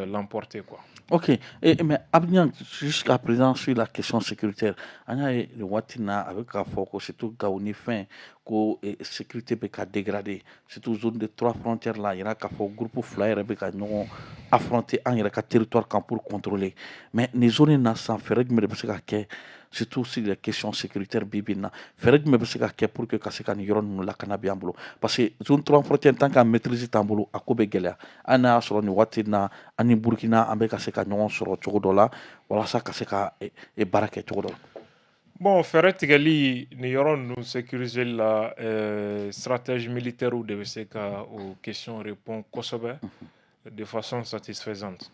l'emporter quoi. Ok, mais Abidjan, jusqu'à présent sur la question sécuritaire, on a le Watina avec la que surtout Gaouni fin, que sécurité peut dégrader, surtout zone de 3 frontières là, il y a qu'à faire groupe flyer avec nous affronter un territoire pour contrôler. Mais les zones là sans faire de me surtout sur les questions sécuritaires bibina fɛrɛ jumɛn bɛ se ka kɛ pour que ka se ka nin yɔrɔ ninnu lakana bi an bolo parce que zone 3 frontière tant qu'à maîtriser t'an bolo a ko bɛ gɛlɛya an n'a y'a sɔrɔ nin waati na an ni Burkina an bɛ ka se ka ɲɔgɔn sɔrɔ cogo dɔ la walasa ka se ka baara kɛ cogo dɔ la. Bon, fɛrɛ tigɛli nin yɔrɔ ninnu sécuriser la stratégie militaire de bɛ se ka aux questions répondre kosɛbɛ de façon satisfaisante.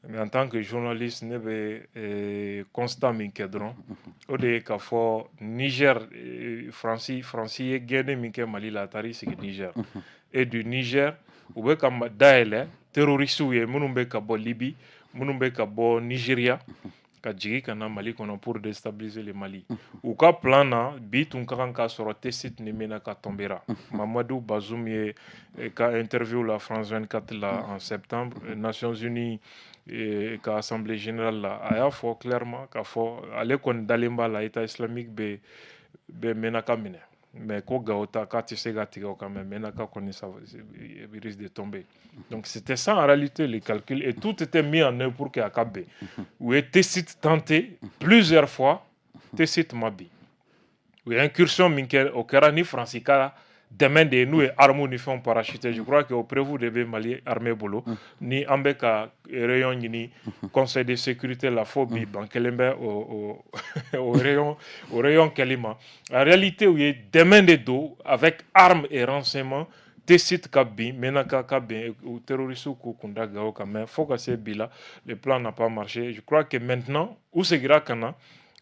Mais en tant que journaliste ne bɛ constat min kɛ dɔrɔn o de ye k'a fɔ Niger Faransi ye gɛnni min kɛ Mali la a taar'i sigi Niger et du Niger u bɛ ka dayɛlɛ terroristes ye minnu bɛ ka bɔ Libye minnu bɛ ka bɔ Nigeria ka jigin ka na Mali kɔnɔ pour déstabiliser le Mali. U ka plan na bi tun ka kan k'a sɔrɔ T-Site ni Menaka tombera. Mamadou Bazoum ye ka interview la France 24 la en septembre Nations Unies ka assemblée générale la a y'a fɔ clairement k'a fɔ ale kɔni dalen b'a la État islamique bɛ Menaka minɛ. Mais ko Gao ta k'a tɛ se ka tigɛ o kan mais Menaka kɔni ça risque de tomber. Donc c'était ça en réalité le calcul et tout était mis en œuvre pour que a ka bɛn. U ye T-Site tenté plusieurs fois T-Site ma bin. U ye incursion min kɛ o kɛra ni Faransi ka dɛmɛ de ye n'u ye armes ni fɛnw parachuté. Je crois que o preuve de bɛ Mali armée bolo ni an bɛ ka réunion ɲini conseil de sécurité la fo bi ban kelen bɛ o réunion kɛli ma. En réalité u ye dɛmɛ de don avec armes et renseignements T-Site ka bin Menaka ka bin ou terroristes k'u kun da Gao kan mais fo ka se bi la le plan n'a pas marché. Je crois que maintenant u segira ka na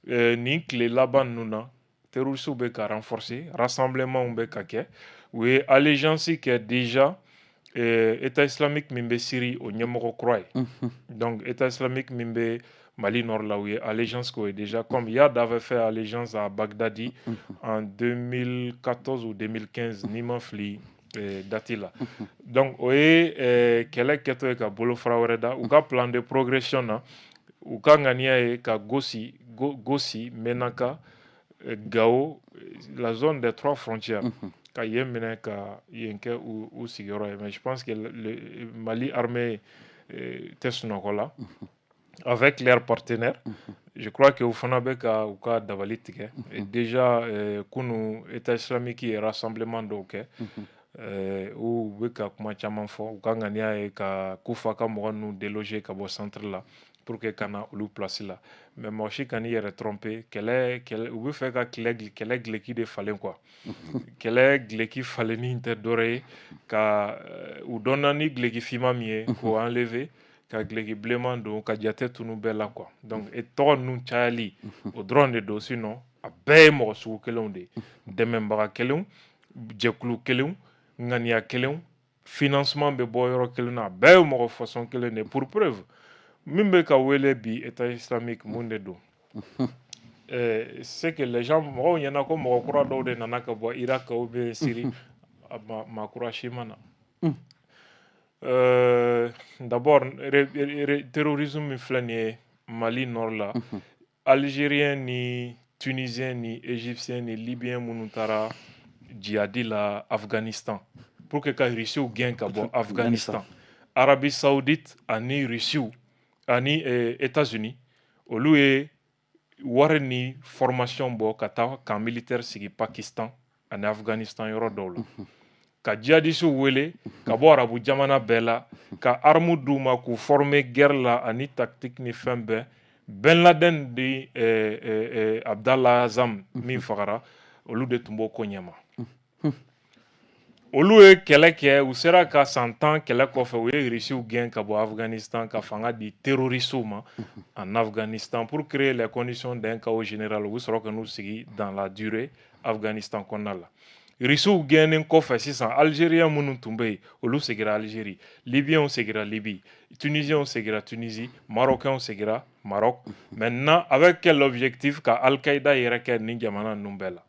nin tile laban ninnu na terroristes bɛ ka renforcer rassemblement bɛ ka kɛ u ye allégeance kɛ déjà État islamique min bɛ Syrie o ɲɛmɔgɔ kura ye donc État islamique min bɛ Mali nord la u ye allégeance k'o ye déjà comme Yad avait fait allégeance à Bagdadi en 2014 ou 2015 n'i ma fili date la donc o ye kɛlɛ kɛtɔ ye ka bolofara wɛrɛ da u ka plan de progression na u ka ŋaniya ye ka Gossi Menaka Gao la zone des 3 frontières ka yen minɛ ka yen kɛ u sigiyɔrɔ ye mais je pense que le Mali armée tɛ sunɔgɔ la avec leurs partenaires je crois que u fana bɛ ka u ka dabali tigɛ et déjà kunu État islamique ye rassemblement dɔw kɛ u bɛ ka kuma caman fɔ u ka ŋaniya ye ka Kufa ka mɔgɔ ninnu déloger ka bɔ centre la pour que ka na olu place la mais mɔgɔ si kan'i yɛrɛ tromper kɛlɛ u bɛ fɛ ka kɛlɛ gileki de falen quoi kɛlɛ gileki falenni tɛ dɔwɛrɛ ye ka u dɔnna ni gileki finman min ye k'o enlever ka gileki bilenman don ka jate tunu bɛɛ la quoi donc tɔgɔ ninnu cayali o dɔrɔn de don sinon a bɛɛ ye mɔgɔ sugu kelenw de ye dɛmɛbaga kelenw jɛkulu kelenw ŋaniya kelenw financement bɛ bɔ yɔrɔ kelen na a bɛɛ ye mɔgɔ façon kelen de pour preuve min bɛ ka wele bi État islamique mun de don c'est que les gens mɔgɔw ɲɛna ko mɔgɔ kura dɔw de nana ka bɔ Irak ou bien Syrie makura si ma na d'abord terrorisme min filɛ nin ye Mali nord la Algérien ni Tunisien ni Égyptien ni Libyen minnu taara djihadi la Afghanistan pour que ka Russie gɛn ka bɔ Afghanistan. Arabie Saoudite ani Russie ani États-Unis olu ye wari ni formation bɔ ka taa camp militaire sigi Pakistan ani Afghanistan yɔrɔ dɔw la. Ka djihadistes wele ka bɔ arabu jamana bɛɛ la ka arme d'u ma k'u former guerre la ani tactique ni fɛn bɛɛ. Ben Laden de Abdallah Azam min fagara olu de tun b'o ko ɲɛma. Olu ye kɛlɛ kɛ u sera ka san 10 kɛlɛ kɔfɛ u ye Russiw gɛn ka bɔ Afghanistan ka fanga di terroristes ma en Afghanistan pour créer les conditions d'un chaos général u sɔrɔ ka n'u sigi dans la durée Afghanistan kɔnɔna la. Russiw gɛnnen kɔfɛ sisan Algériens minnu tun bɛ yen olu segira Algérie, Libyens segira Libye, Tunisiens segira Tunisie, Marocains segira Maroc. Maintenant avec quel objectif ka Al-Qaïda yɛrɛ kɛ nin jamana ninnu bɛɛ la.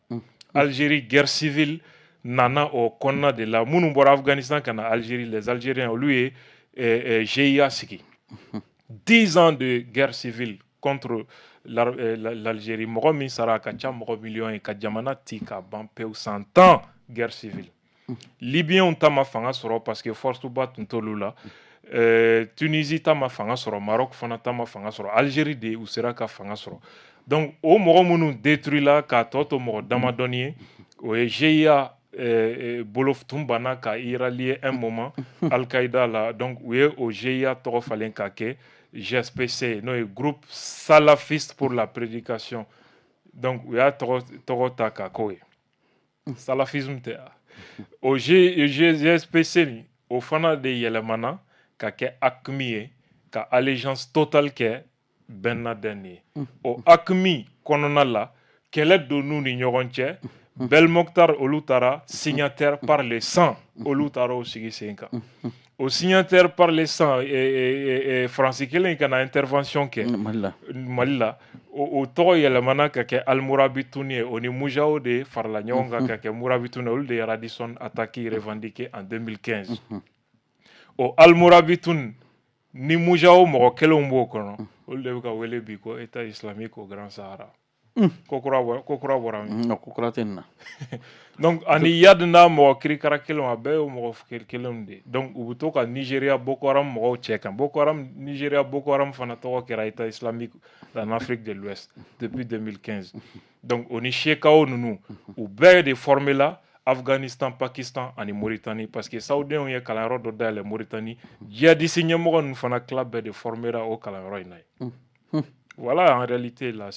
Algérie guerre civile nana o kɔnɔna de la minnu bɔra Afghanistan ka na Algérie les Algériens olu ye GIA sigi 10 ans de guerre civile contre l'Algérie. Mɔgɔ min sara a ka ca mɔgɔ miliyɔn ye ka jamana ti ka ban pewu 100 ans guerre civile. Libyens ta ma fanga sɔrɔ parce que force ba tun t'olu la. Tunisie ta ma fanga sɔrɔ, Maroc fana ta ma fanga sɔrɔ, Algérie de u sera ka fanga sɔrɔ. Donc o mɔgɔ minnu détruit la ka tɔ to mɔgɔ damadɔni ye o ye GIA bolo tun banna ka i rallier un moment Al-Qaïda la. Donc u ye o GIA tɔgɔ falen ka kɛ GSPC n'o ye groupe salafiste pour la prédication. Donc u y'a tɔgɔ ta ka k'o ye. Salafisme tɛ o GSPC ni o fana de yɛlɛmana ka kɛ AQMI ye ka allégeance totale kɛ Ben Laden ye. O AQMI kɔnɔna la kɛlɛ donn'u ni ɲɔgɔn cɛ. Belmokhtar olu taara signataire par le sang olu taara o sigi sen kan. O signataire par le sang Faransi kelen ka na intervention kɛ Mali la o tɔgɔ yɛlɛmana ka kɛ Al-Mourabitoun ye o ni Moujaou de farala ɲɔgɔn kan ka kɛ Mourabitoun olu de ye Radisson attaque revendiqué en 2015. O Al-Mourabitoun ni Moujaou mɔgɔ kelenw b'o kɔnɔ olu de bɛ ka wele bi ko État islamique au Grand Sahara. Kokura bɔra min? Kokura tɛ nin na. Donc ani Yad n'a mɔgɔ kirikara kelenw a bɛɛ ye mɔgɔ kelenw de. Donc u bɛ to ka Nigeria Boko Haram mɔgɔw cɛ kan. Nigeria Boko Haram fana tɔgɔ kɛra État islamique en Afrique de l'Ouest depuis 2015. Donc o ni Shekau ninnu u bɛɛ de formé la Afghanistan, Pakistan ani Mauritanie parce que Saoudiens ye kalanyɔrɔ dɔ dayɛlɛ Mauritanie. Djihadiste ɲɛmɔgɔ ninnu fana tila bɛɛ de formera o kalanyɔrɔ in na ye. Voilà en réalité la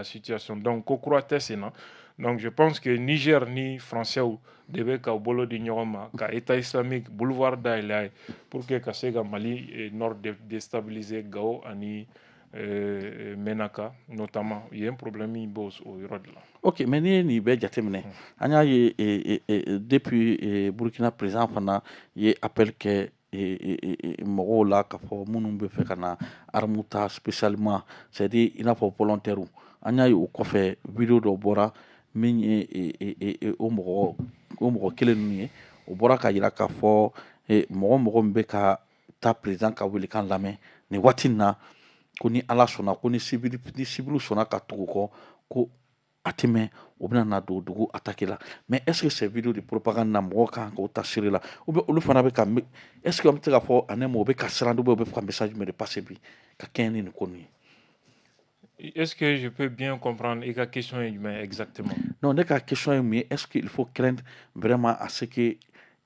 situation. Donc, Kokura Tessena. Donc, je pense que Niger ni Français devaient qu'au bolo di Nyoma, qu'à État islamique, boulevard d'Aïlaï, pour que Kasega Mali et Nord déstabiliser Gao ani Menaka, notamment. Il y a un problème qui bosse au Yorod là. Ok, mais ni be jateminɛ an y'a ye depuis Burkina président fana ye appel kɛ mɔgɔw la k'a fɔ minnu bɛ fɛ ka na arme ta spécialement c'est à dire i n'a fɔ volontaire an y'a ye o kɔfɛ vidéo dɔ bɔra min ye o mɔgɔ kelen ninnu ye o bɔra ka jira k'a fɔ mɔgɔ min bɛ ka taa président ka welekan lamɛn nin waati in na ko ni ala sɔnna ko ni civil sɔnna ka tugu kɔ ko a tɛ mɛn o bɛna na don dugu attaquer la mais est ce que ces vidéos de propagande na mɔgɔ kan k'o ta seri la ou bien olu fana bɛ ka est ce que an bɛ se k'a fɔ ani mɔgɔ bɛ ka siran ou bien o bɛ fɛ ka message jumɛn de passer bi ka kɛɲɛ ni nin ko ninnu ye. Est-ce que je peux bien comprendre et la question est exactement? Non, la question est mais est-ce qu'il faut craindre vraiment à ce que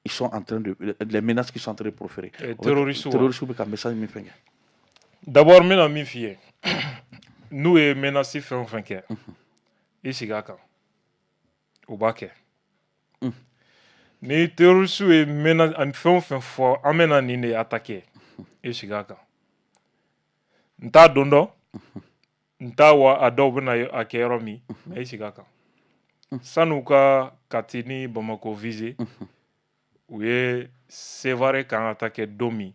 ils sont en train de les menaces qu'ils sont en train de proférer. Terroristes ou ka message min fɛn kɛ. D'abord mina min f'i ye n'u ye menace fɛn o fɛn kɛ i sigi a kan o b'a kɛ ni terroristes ye menace ani fɛn o fɛn fɔ an bɛna nin de attaquer i sigi a kan n t'a don dɔn n t'a wa a dɔw bɛna a kɛ yɔrɔ min mais i sigi a kan san'u ka Kati ni Bamako viser u ye Sévaré kan attaquer don min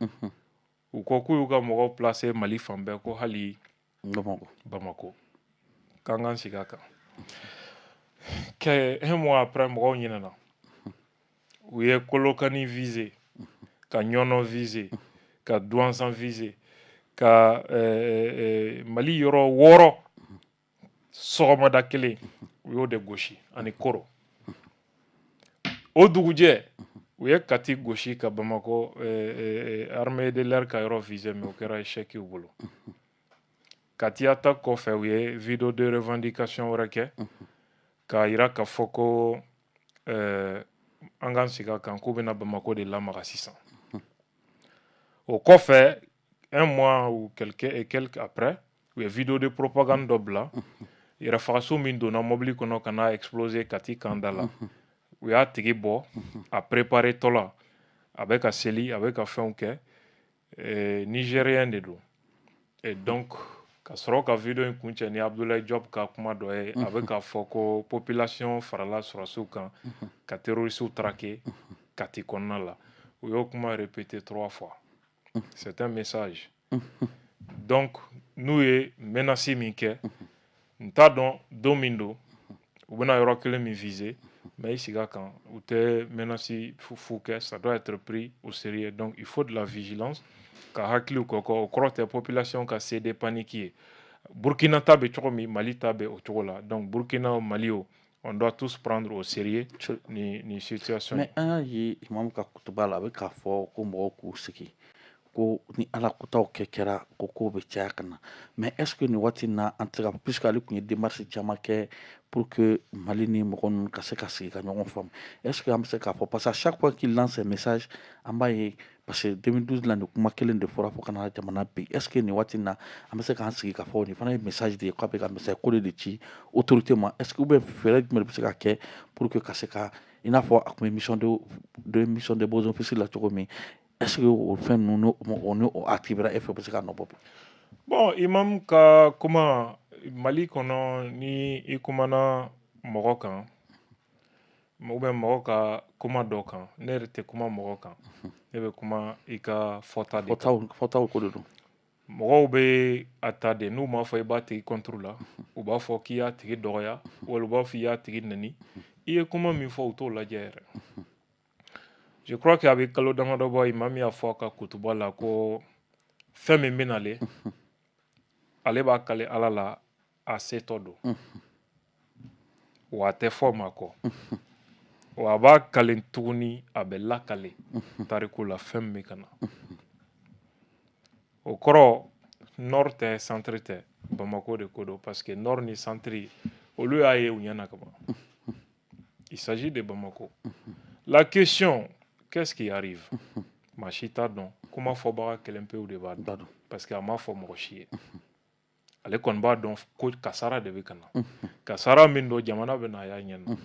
u ko k'u y'u ka mɔgɔw placer Mali fan bɛɛ ko hali Bamako k'an k'an sigi a kan un mois après mɔgɔw ɲinɛna u ye Kolokani viser ka Ɲɔnɔ viser ka Douentza viser ka Mali yɔrɔ 6 sɔgɔmada kelen u y'o de gosi ani koro o dugujɛ u ye Kati gosi ka Bamako armée de l'air ka yɔrɔ visé mais o kɛra échec u bolo Kati attaque kɔfɛ u ye vidéo de revendication wɛrɛ kɛ k'a yira k'a fɔ ko an k'an sigi a kan k'u bɛna Bamako de lamaga sisan o kɔfɛ 1 mois ou quelques après u ye vidéo de propagande dɔ bila yɛrɛfagaso min donna mobili kɔnɔ ka n'a explosé Kati kanda la u y'a tigi bɔ a préparé tɔ la a bɛ ka seli a bɛ ka fɛnw kɛ nigérien de don et donc ka sɔrɔ ka vidéo in kuncɛ ni Abdoulaye Diop ka kuma dɔ ye a bɛ k'a fɔ ko population farala sɔrɔsiw kan ka terroristes traquer Kati kɔnɔna la u y'o kuma répété 3 fois c'est un message donc n'u ye menace min kɛ n t'a dɔn don min don u bɛna yɔrɔ kelen min viser mais i sigi a kan u tɛ menace fu kɛ ça doit être pris au sérieux donc il faut de la vigilance ka hakiliw kɔkɔ o kɔrɔ tɛ population ka céder panique ye Burkina ta bɛ cogo min Mali ta bɛ o cogo la donc Burkina o Mali o on doit tous prendre au sérieux ni situation mais an y'a ye Imam ka kutuba la a bɛ k'a fɔ ko mɔgɔw k'u sigi ko ni ala kutaw kɛra ko kow bɛ caya ka na mais est ce que nin waati in na an tɛ se ka puisque ale tun ye démarche caman kɛ pour que Mali ni mɔgɔ ninnu ka se ka sigi ka ɲɔgɔn faamu est ce que an bɛ se k'a fɔ parce que à chaque fois qu'il lance un message an b'a ye parce que 2012 la nin kuma kelen de fɔra fo ka na jamana bi est ce que nin waati in na an bɛ se k'an sigi k'a fɔ nin fana ye message de ye k'a bɛ ka message ko de ci autorité ma est ce que ou bien fɛɛrɛ jumɛn de bɛ se ka kɛ pour que ka se ka i n'a fɔ a tun bɛ mission de beaux officiers la cogo min est-ce que o fɛn ninnu o activera e fɛ bɛ se ka nɔbɔ bi bon Imam ka kuma Mali kɔnɔ ni i kumana mɔgɔ kan ou bien mɔgɔ ka kuma dɔ kan ne yɛrɛ tɛ kuma mɔgɔ kan ne bɛ kuma i ka fɔta de kan fɔtaw ko de don mɔgɔw bɛ a ta de n'u m'a fɔ i b'a tigi contre la u b'a fɔ k'i y'a tigi dɔgɔya wala u b'a fɔ i y'a tigi nɛni i ye kuma min fɔ u t'o lajɛ yɛrɛ je crois que a bɛ kalo damadɔ bɔ Imam y'a fɔ a ka kutuba la ko fɛn min bɛ nale ale b'a kale ala la a setɔ don wa a tɛ fɔ ma kɔ wa a b'a kale tuguni a bɛ lakale tariku la fɛn min bɛ ka na o kɔrɔ nord tɛ centre tɛ Bamako de ko don parce que nord ni centre olu y'a ye u ɲɛna ka ban il s'agit de Bamako la question qu'est-ce qui arrive maa si t'a dɔn kuma fɔbaga kelen pewu de b'a dɔn parce que a m'a fɔ mɔgɔ si ye ale kɔni b'a dɔn ko kasara de bɛ ka na kasara min don jamana bɛ na a y'a ɲɛna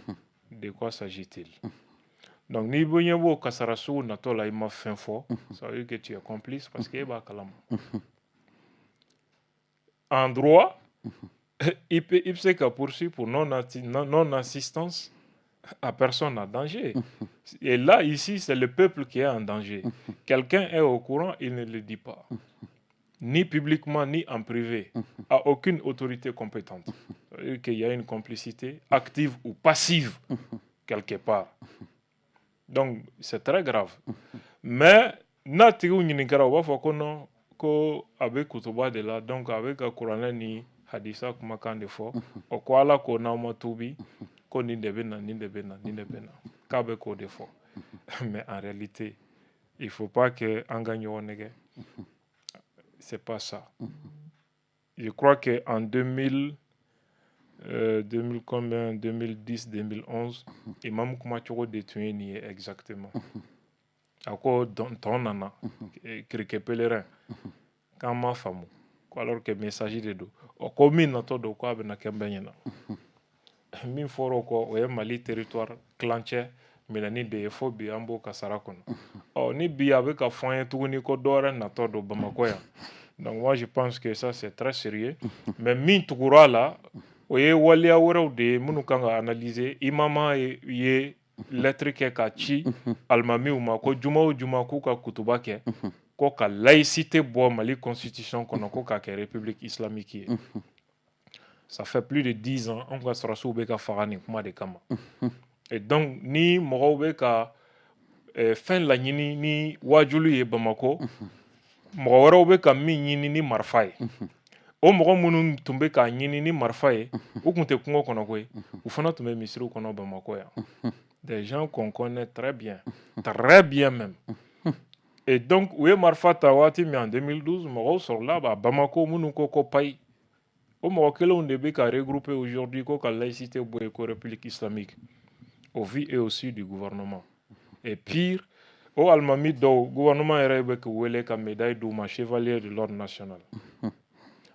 de quoi s'agit-il donc n'i bɛ ɲɛ b'o kasara sugu natɔ la i ma fɛn fɔ ça veut dire que tu es complice parce que e b'a kalama en droit il peut se ka poursuivre pour non-assistance à personne en danger. Et là, ici, c'est le peuple qui est en danger. Quelqu'un est au courant, il ne le dit pas. Ni publiquement, ni en privé, à aucune autorité compétente. C'est-à-dire qu'il y a une complicité active ou passive, quelque part. Donc, c'est très grave. Mais, natigu ɲininkara u b'a fɔ ko non ko a bɛ kutuba de la donc a bɛ ka kuranɛ ni hadisa kumakan de fɔ o ko ala ko n'aw ma tuubi ko nin de bɛ na nin de bɛ na nin de bɛ na k'a bɛ k'o de fɔ mais en réalité il faut pas que an ka ɲɔgɔn nɛgɛ c'est pas ça je crois que en 2000 combien 2010 2011 Imam kuma cogo de tun ye nin ye exactement a ko tɔn nana kirike pèlerin k'an m'a faamu ko alors que message de don o ko min natɔ don k'a bɛna kɛ n bɛɛ ɲɛna min fɔra o kɔ o ye Mali territoire tilancɛ minɛni de ye fo bi an b'o kasara kɔnɔ ni bi a bɛ ka fɔ an ye tuguni ko dɔ wɛrɛ natɔ don Bamako yan donc moi je pense que ça c'est très sérieux mais min tugura a la o ye waleya wɛrɛw de ye minnu kan ka analyser imama ye lettre kɛ ka ci alimamiw ma ko juma o juma k'u ka kutuba kɛ ko ka laïcité bɔ Mali constitution kɔnɔ ko k'a kɛ république islamique ye ça fait plus de 10 ans an ka sɔrɔsiw bɛ ka faga nin kuma de kama et donc ni mɔgɔw bɛ ka fɛn laɲini ni wajulu ye Bamako mɔgɔ wɛrɛw bɛ ka min ɲini ni marifa ye o mɔgɔ minnu tun bɛ k'a ɲini ni marifa ye u tun tɛ kungo kɔnɔ koyi u fana tun bɛ misiriw kɔnɔ Bamakɔ yan des gens qu'on connaît très bien même et donc u ye marifa ta waati min en 2012 mɔgɔw sɔrɔla ba Bamako minnu ko payi o mɔgɔ kelenw de bɛ ka regrouper aujourd'hui ko ka laïcité bɔ yen ko république islamique au vu et au su du gouvernement et pire o alimami dɔw gouvernement yɛrɛ bɛ k'u wele ka médaille d'u ma chevalier de l'ordre national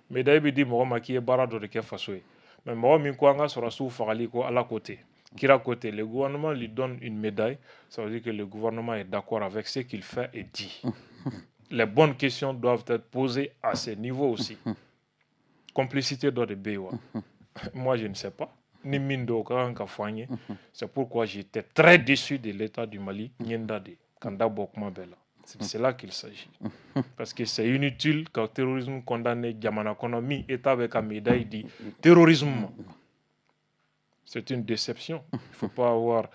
médaille bɛ di mɔgɔ ma k'i ye baara dɔ de kɛ faso ye mais mɔgɔ min ko an ka sɔrɔsiw fagali ko ala ko ten kira ko ten le gouvernement lui donne une médaille ça veut dire que le gouvernement est d'accord avec ce qu'il fait et dit les bonnes questions doivent être posées à ce niveau aussi complicité dɔ de bɛ yen wa moi je ne sais pas ni min dɔw ka kan ka fɔ an ye c'est pourquoi j'étais très déçu de l'état du Mali n ye n da de ka n da bɔ kuma bɛɛ la c'est là qu'il s'agit parce que c'est inutile ka terrorisme condamné jamana kɔnɔ min état bɛ ka médaille di terrorisme ma c'est une déception il faut pas avoir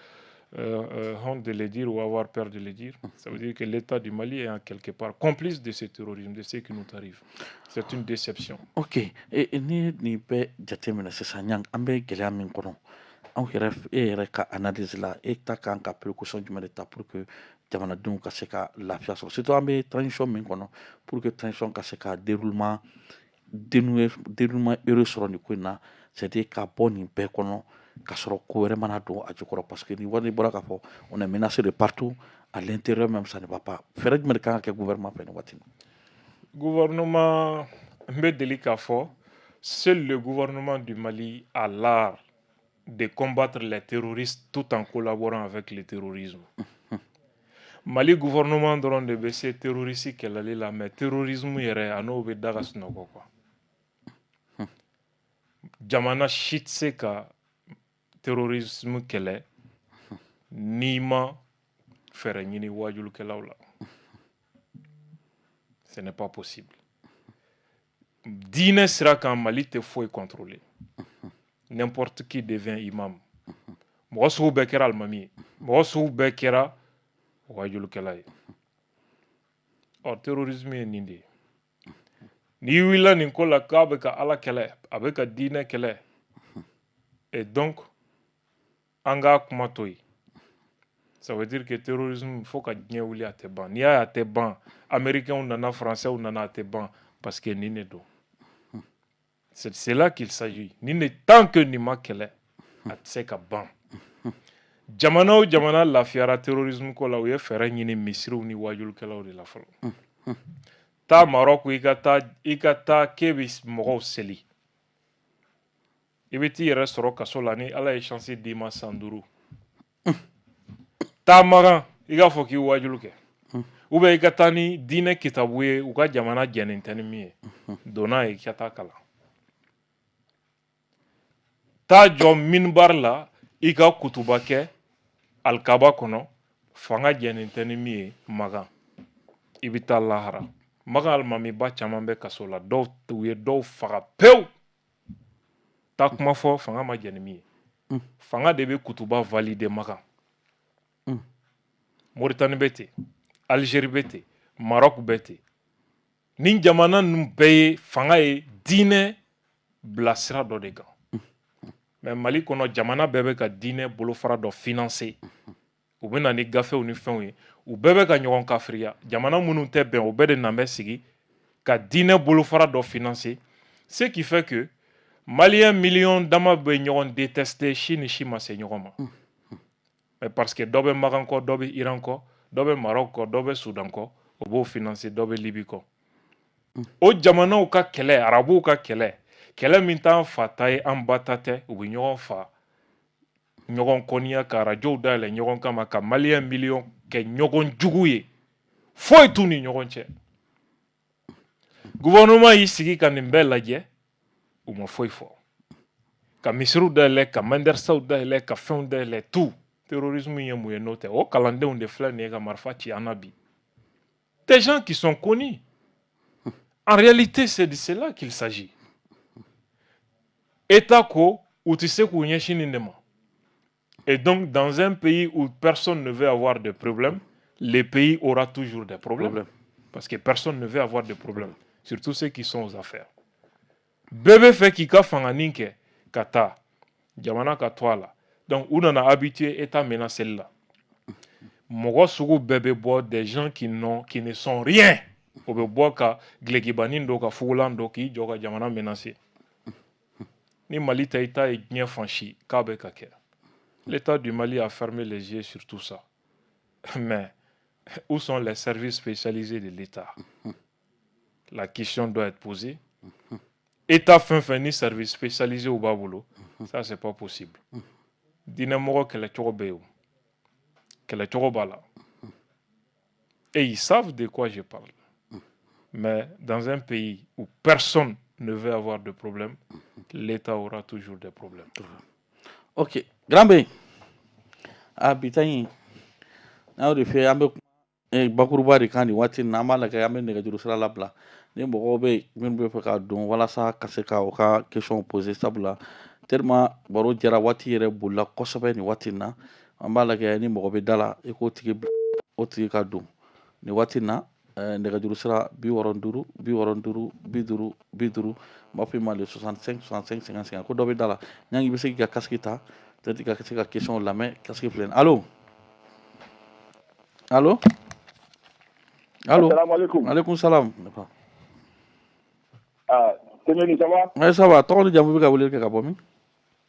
honte de le dire ou avoir peur de le dire ça veut dire que l'état du Mali est en quelque part complice de ce terrorisme de ce qui nous arrive c'est une déception ok ni nin bɛɛ jateminɛ sisan an bɛ gɛlɛya min kɔnɔ anw yɛrɛ e yɛrɛ ka analyse la e ta kan ka précaution jumɛn de ta pour que jamanadenw ka se ka lafiya sɔrɔ surtout an bɛ transition min kɔnɔ pour que transition ka se ka déroulement heureux sɔrɔ nin ko in na c'est à dire ka bɔ nin bɛɛ kɔnɔ ka sɔrɔ ko wɛrɛ mana don a jukɔrɔ parce que ni wari bɔra k'a fɔ on est menacé de partout à l'intérieur même ça ne va pas fɛɛrɛ jumɛn de kan ka kɛ gouvernement fɛ nin waati in gouvernement n bɛ deli k'a fɔ seul le gouvernement du Mali a l'art de combattre les terroristes tout en collaborant avec le terrorisme. Mali gouvernement dɔrɔn de bɛ se terroriste kɛlɛli la mais terrorisme yɛrɛ a n'o bɛ da ka sunɔgɔ quoi. Jamana si tɛ se ka terrorisme kɛlɛ n'i ma fɛɛrɛ ɲini wajulikɛlaw la. Ce n'est pas possible. Diinɛ sira kan Mali tɛ foyi contrôler. N'importe qui devient imam. Mɔgɔ sugu bɛɛ kɛra alimami ye. Mɔgɔ sugu bɛɛ kɛra wajulikɛla ye. Terrorisme ye nin de ye. N'i wulila nin ko la k'a bɛ ka Ala kɛlɛ, a bɛ ka diinɛ kɛlɛ. Et donc, an k'a kuma to yen. Ça veut dire que terrorisme faut ka diɲɛ wuli a tɛ ban. N'i y'a ye a tɛ ban, américains nana, français nana a tɛ ban parce que nin de don. C'est là qu'il s'agit. Tant que nin ma kɛlɛ, a tɛ se ka ban. Jamana o jamana lafiyara terrorisme ko la u ye fɛɛrɛ ɲini misiriw ni wajulikɛlaw de la fɔlɔ. Taa Maroc i ka taa k'e bɛ mɔgɔw seli. I bɛ t'i yɛrɛ sɔrɔ kaso la ni Ala ye chance d'i ma san 5. Taa Makan i k'a fɔ k'i wajulu kɛ. ou bien i ka taa ni diinɛ kitabu ye u ka jamana jɛnen tɛ ni min ye donna ye i ka taa kalan. Taa jɔ minbar la i ka kutuba kɛ alikaba kɔnɔ fanga jɛnen tɛ ni min ye Makan i bɛ taa lahara. Makan alimamiba caman bɛ kaso la u ye dɔw faga pewu. Taa kuma fɔ fanga ma jɛn ni min ye. Fanga de bɛ kutuba valider Makan. Mauritanie bɛ ten, Algérie bɛ ten, Maroc bɛ ten. Nin jamana ninnu bɛɛ ye fanga ye diinɛ bila sira dɔ de kan. Mais Mali kɔnɔ jamana bɛɛ bɛ ka diinɛ bolofara dɔ financer. U bɛ na ni gafew ni fɛnw ye. U bɛɛ bɛ ka ɲɔgɔn kafiriya. Jamana minnu tɛ bɛn u bɛɛ de nan bɛ sigi ka diinɛ bolofara dɔ financer. Ce qui fait que Maliens millions dama bɛ ɲɔgɔn détester si ni si ma se ɲɔgɔn ma. Mais parce que dɔ bɛ Makan kɔ, dɔ bɛ Iran kɔ, dɔ bɛ Maroc kɔ, dɔ bɛ Soudan kɔ, o b'o financer, dɔ bɛ Libye kɔ. O jamanaw ka kɛlɛ, arabuw ka kɛlɛ, kɛlɛ min t'an fa ta ye, an ba ta tɛ, u bɛ ɲɔgɔn fa, ɲɔgɔn kɔniya ka radios dayɛlɛ ɲɔgɔn kama, ka Maliens millions kɛ ɲɔgɔn jugu ye. Foyi t'u ni ɲɔgɔn cɛ. Gouvernement y'i sigi ka nin bɛɛ lajɛ, u ma foyi fɔ. Ka misiriw dayɛlɛ, ka mandarsaw dayɛlɛ, ka fɛnw dayɛlɛ, tout. Terrorisme ye mun ye n'o tɛ o kalandenw de filɛ nin ye ka marifa ci an na bi. Des gens qui sont connus. En réalité, c'est de cela qu'il s'agit. État ko u tɛ se k'u ɲɛsin nin de ma. Et donc, dans un pays où personne ne veut avoir de problème, le pays aura toujours des problèmes. Parce que personne ne veut avoir de problème. Surtout ceux qui sont aux affaires. Bébé fait qui ka fanganinke kata. Jamana ka toala. Donc, on en a habitué état menacé là. Mogo sugu bébé boit des gens qui ne sont rien. Au bois ka glegibanin do ka fugulan do ki joka jamana menacé. Ni Mali taïta est bien franchi. Kabe kake. L'État du Mali a fermé les yeux sur tout ça. Mais où sont les services spécialisés de l'État? La question doit être posée. État fin ni service spécialisé au Babolo. Ça, c'est pas possible. Dinamoro que les Tchorobéo. Que les Tchorobala. Et ils savent de quoi je parle. Mais dans un pays où personne ne veut avoir de problème, l'État aura toujours des problèmes. Ok. Grand-B. Bitani. Now the fair bakuruba de kan ni waati na an b'a lajɛ an bɛ nɛgɛjuru sira labila ni mɔgɔw bɛ minnu bɛ fɛ ka don walasa ka se ka u ka question poser sabula tellement baro jara waati yɛrɛ bolila kosɛbɛ nin waati in na an b'a lajɛ ni mɔgɔ bɛ da la i k'o tigi o tigi ka don nin waati in na nɛgɛjuru sira 65 65 50 50 n b'a fɔ i ma le 65 65 55 ko dɔ bɛ da la ɲangi i bɛ se k'i ka casque ta peut-être ka se ka question lamɛn casque filɛ nin allo allo allo Assalamualaikum. aleykum salam Tɛmɛni ça va? ouais ça va tɔgɔ ni jamu bɛ ka weleli kɛ ka bɔ min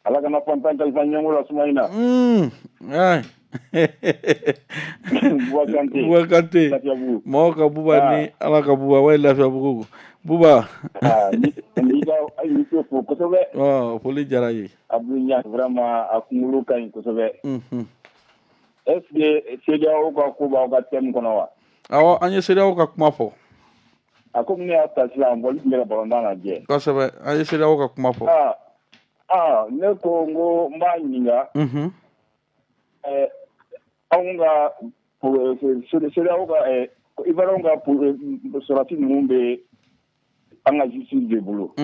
Ala kana fantan kalifa ɲɛmɔgɔ la suma in na. ouais Buba Kante. Buba Kante Lafiyabugu. mɔgɔ ka buba ni ala ka buba wa Lafiyabugu buba N'i ka invité fo kosɛbɛ. foli diyara ye Abdou Niass vraiment a kunkolo ka ɲi kosɛbɛ. Est ce que CEDEAO ka ko b'aw ka thème kɔnɔ wa? awɔ an ye CEDEAO ka kuma fɔ A komi ne y'a ta sisan bɔli tun bɛ ka balontan lajɛ. kosɛbɛ an ye CEDEAO ka kuma fɔ ne ko n ko n b'a ɲininka anw ka CEDEAO ka Ivoiriyɛnw ka sɔrɔdasi ninnu bɛ an ka justice de bolo.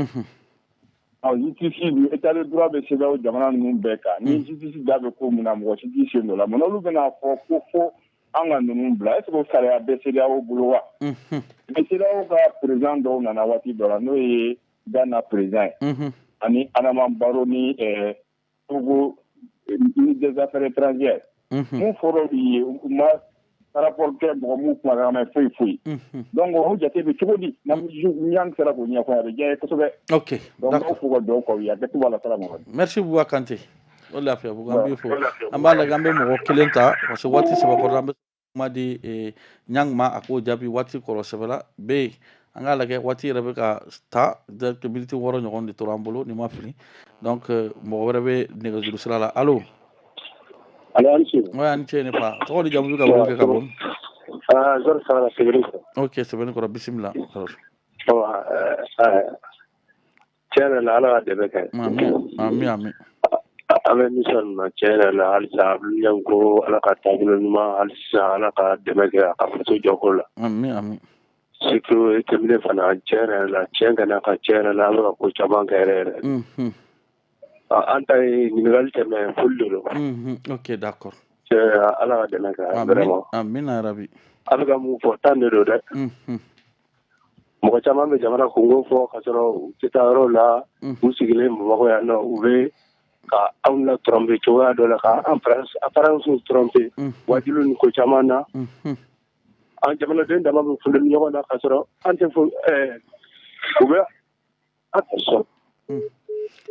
Justice état de droit bɛ CEDEAO jamana ninnu bɛɛ kan ni justice da bɛ ko min na mɔgɔ si t'i sen don o la mun na olu bɛna fɔ ko fo an ka ninnu bila est ce que o sariya bɛ CEDEAO bolo wa? mais CEDEAO ka président dɔw nana waati dɔ la n'o ye Ghana président ye ani Adama Barrow ni Togo ministre des affaires étrangères mun fɔra olu ye u ma rapport kɛ mɔgɔ mun kumakan mɛn foyi foyi donc o jate bɛ cogo di n'an sera k'o ɲɛfɔ a bɛ diya ye kosɛbɛ ok donc n'aw fo ka dugawu k'aw ye a kɛ to b'a la sara mɔgɔ merci Buba Kante o Lafiyabugu an b'i fo an b'a lajɛ an bɛ mɔgɔ kelen ta parce que waati sɛbɛkɔrɔ an bɛ kuma di ɲang ma a k'o jaabi waati kɔrɔ sɛbɛla b an k'a lajɛ waati yɛrɛ bɛ ka ta miniti 6 ɲɔgɔn de tora an bolo ni ma fili donc mɔgɔ wɛrɛ bɛ nɛgɛjuru sira la allo allo ani ce ouais ani ce ne fa tɔgɔ ni jamu bɛ ka weleli kɛ ka bɔ Georges Sara Sɛbɛnni ok sɛbɛnni kɔrɔ bisimila tiɲɛ yɛrɛ la ala ka dɛmɛ kɛ amin an bɛ mission na tiɲɛ yɛrɛ la halisa ɲɛ ko ala ka taabolo ɲuman halisa ala ka dɛmɛ kɛ a ka faso jɔko la amin surtout tɛmɛnen fana tiɲɛ yɛrɛ la tiɲɛ ka na ka tiɲɛ yɛrɛ la an bɛ ka ko caman kɛ yɛrɛ an ta ye ɲininkali tɛmɛ foli de don ok d'accord ala ka dɛmɛ kɛ vraiment amin yarabi a bɛ ka mun fɔ tan de don dɛ mɔgɔ caman bɛ jamana kungo fɔ ka sɔrɔ u tɛ taa yɔrɔ la u sigilen Bamakɔ yan nɔ u bɛ ka anw la tromper cogoya dɔ la ka apparence tromper wajilu ni ko caman na an jamanaden dama bɛ funteni ɲɔgɔn na ka sɔrɔ an tɛ fo u bɛ an tɛ sɔn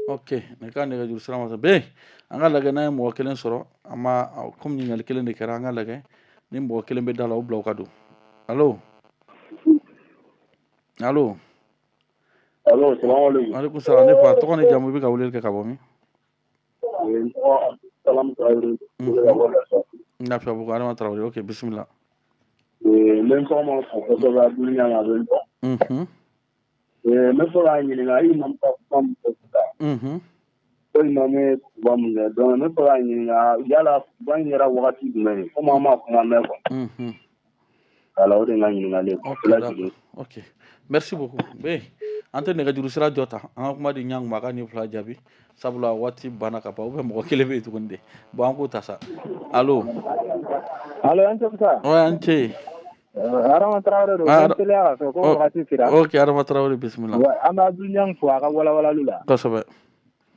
ok ne ka nɛgɛjuru sira ma bɛ an ka lajɛ n'an ye mɔgɔ kelen sɔrɔ an ma komi ɲininkali kelen de kɛra an ka lajɛ ni mɔgɔ kelen bɛ da la o bila o ka don allo allo salamaleykum aleykum salam ne fa tɔgɔ ni jamu i bɛ ka weleli kɛ ka bɔ min Lafiyabugu Adama Tarawele ok bisimila n bɛ tɔgɔma fɔ kosɛbɛ Abdou Niang a bɛ n dɔn n bɛ fɛ k'a ɲininka i ma kuma min fɔ sisan ko imam kuba mun kɛ donc ne fɛ k'a ɲininka yala kuba in kɛra wagati jumɛn ye komi an ma kuma mɛn quoi voilà o de ye n ka ɲininkali ye ok merci beaucoup be an tɛ nɛgɛjuru sira jɔ ta an ka kuma di ɲang ma a ka nin fila jaabi sabula waati banna ka ban ou bien mɔgɔ kelen bɛ yen tuguni de bon an k'o ta sa allo allo an tɛ sa ouais an cɛ Adama Traoré do Ah, teliya ka fɛ ko wagati sera. Ok, Adama Traoré bisimila. An bɛ Abdou Niang fo a ka walawalali la. Kosɛbɛ.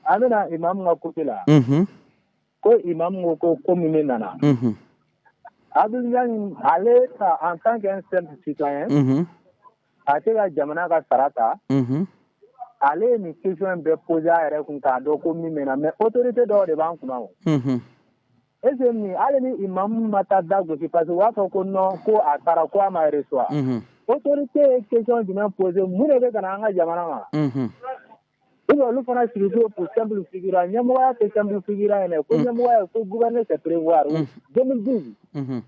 An bɛna imam ka côté la. Ko imam ko min de nana. Abdou Niang ale ka en tant qu'un simple citoyen. A tɛ ka jamana ka sara ta. Ale ye nin question bɛɛ poser a yɛrɛ kun k'a dɔn ko min bɛ na mais autorité dɔw de b'an kunna o. Est ce que nin hali ni imam ma taa da gosi parce que u b'a fɔ ko non ko a taara ko a ma reçoit. Autorité ye question jumɛn poser mun de bɛ ka na an ka jamana ma. Olu fana sigi pour simple figurant ɲɛmɔgɔya tɛ simple figurant ye dɛ ko ɲɛmɔgɔya ko gouverner c'est prévoir 2012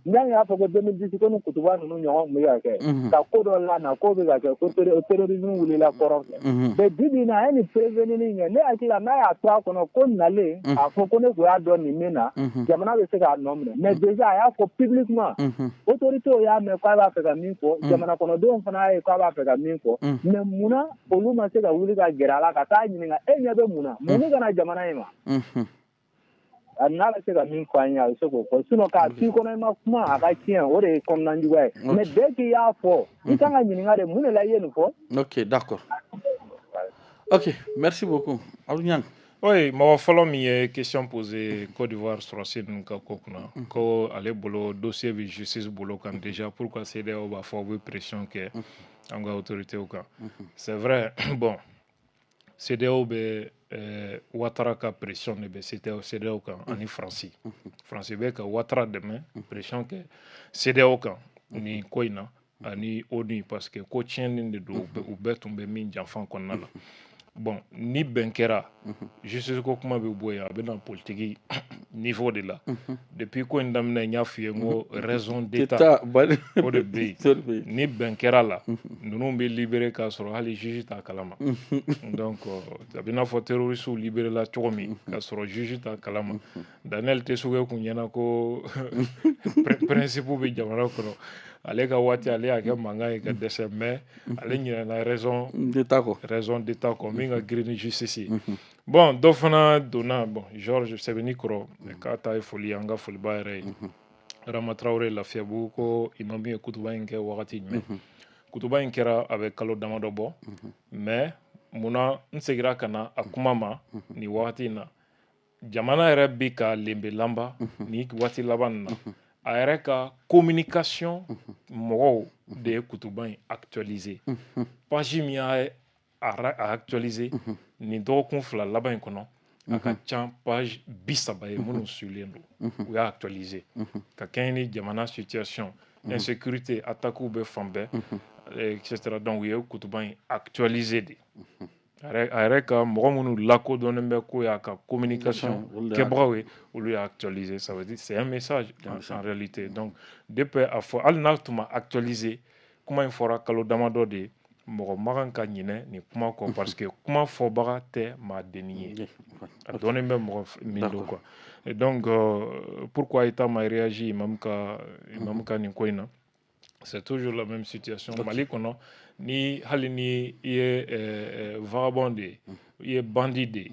Niang y'a fɔ ko 2010 ko ni kutuba ninnu ɲɔgɔn tun bɛ ka kɛ ka ko dɔ lana ko bɛ ka kɛ ko terrorisme wulila kɔrɔ fɛ mais bi bi in na a ye nin prévenir kɛ ne hakili la n'a y'a to a kɔnɔ ko nalen a fɔ ko ne tun y'a dɔn nin min na jamana bɛ se k'a nɔ minɛ mais déjà a y'a fɔ publiquement autorité y'a mɛn k'a b'a fɛ ka min fɔ jamana kɔnɔdenw fana y'a ye k'a b'a fɛ ka min fɔ mais munna olu ma se ka wuli ka gɛrɛ a la ka taa ɲininka e ɲɛ bɛ mun na mun bɛ ka na jamana in ma n'a bɛ se ka min fɔ an ye a bɛ se k'o fɔ sinon k'a to i kɔnɔ i ma kuma a ka tiɲɛ o de ye kɔnɔnajuguya ye mais dès qu'il y'a fɔ i kan ka ɲininka de mun de la i ye nin fɔ. Ok, d'accord. Ok, merci beaucoup. Abdou Niang. Oui, mɔgɔ fɔlɔ min ye question posé Côte d'Ivoire sɔrɔsi ninnu ka ko kunna ko ale bolo dossier bɛ justice bolo kan déjà pourquoi CEDEAO b'a fɔ u bɛ pression kɛ an ka autorités kan c'est vrai bon CEDEAO bɛ Ouattara ka pression de bɛ CEDEAO kan ani Faransi bɛ ka Ouattara dɛmɛ pression kɛ CEDEAO kan nin ko in na ani ONU parce que ko tiɲɛni de don u bɛɛ tun bɛ min janfa kɔnɔna la. Bon, ni bɛn kɛra justice ko kuma bɛ bɔ yen a bɛ na politique niveau de la depuis ko in daminɛ n y'a f'i ye n ko raison d'état o de bɛ yen ni bɛn kɛra la ninnu bɛ libéré k'a sɔrɔ hali juge t'a kalama donc a bɛ n'a fɔ terroristes libéré la cogo min k'a sɔrɔ juge t'a kalama Daniel Tessogue kun ɲɛna ko principe bɛ jamana kɔnɔ ale ka waati ale y'a kɛ mankan ye ka dɛsɛ mais ale ɲinɛna raison d'état kɔ min ka girin ni justice ye bon dɔ fana donna bon Georges Sɛbɛnni kɔrɔ k'a ta ye foli ye an ka foliba yɛrɛ ye Adama Traoré Lafiyabugu ko imam ye kutuba in kɛ wagati jumɛn kutuba in kɛra a bɛ kalo damadɔ bɔ mais munna n segira ka na a kuma ma nin wagati in na jamana yɛrɛ bɛ ka lenbelanba nin waati laban na a yɛrɛ ka communication mɔgɔw de ye kutuba in actualiser page min y'a actualiser nin dɔgɔkun fila laban in kɔnɔ a ka ca page 30 ye minnu suilen don u y'a actualiser ka kɛɲɛ ni jamana situation insécurité attaques bɛ fan bɛɛ etc donc u ye kutuba in actualiser de a yɛrɛ ka mɔgɔ minnu lakodɔnnen bɛ ko y'a ka communication kɛbagaw ye olu y'a actualiser ça veut dire c'est un message en réalité donc depuis a fɔ hali n'a tun ma actualiser kuma in fɔra kalo damadɔ de ye mɔgɔ ma kan ka ɲinɛ nin kuma kɔ parce que kuma fɔbaga tɛ maa denni ye a dɔnnen bɛ mɔgɔ min don quoi et donc pourquoi État ma réagi imam ka nin ko in na c'est toujours la même situation Mali kɔnɔ ni hali ni i ye vagabond de ye i ye bandit de ye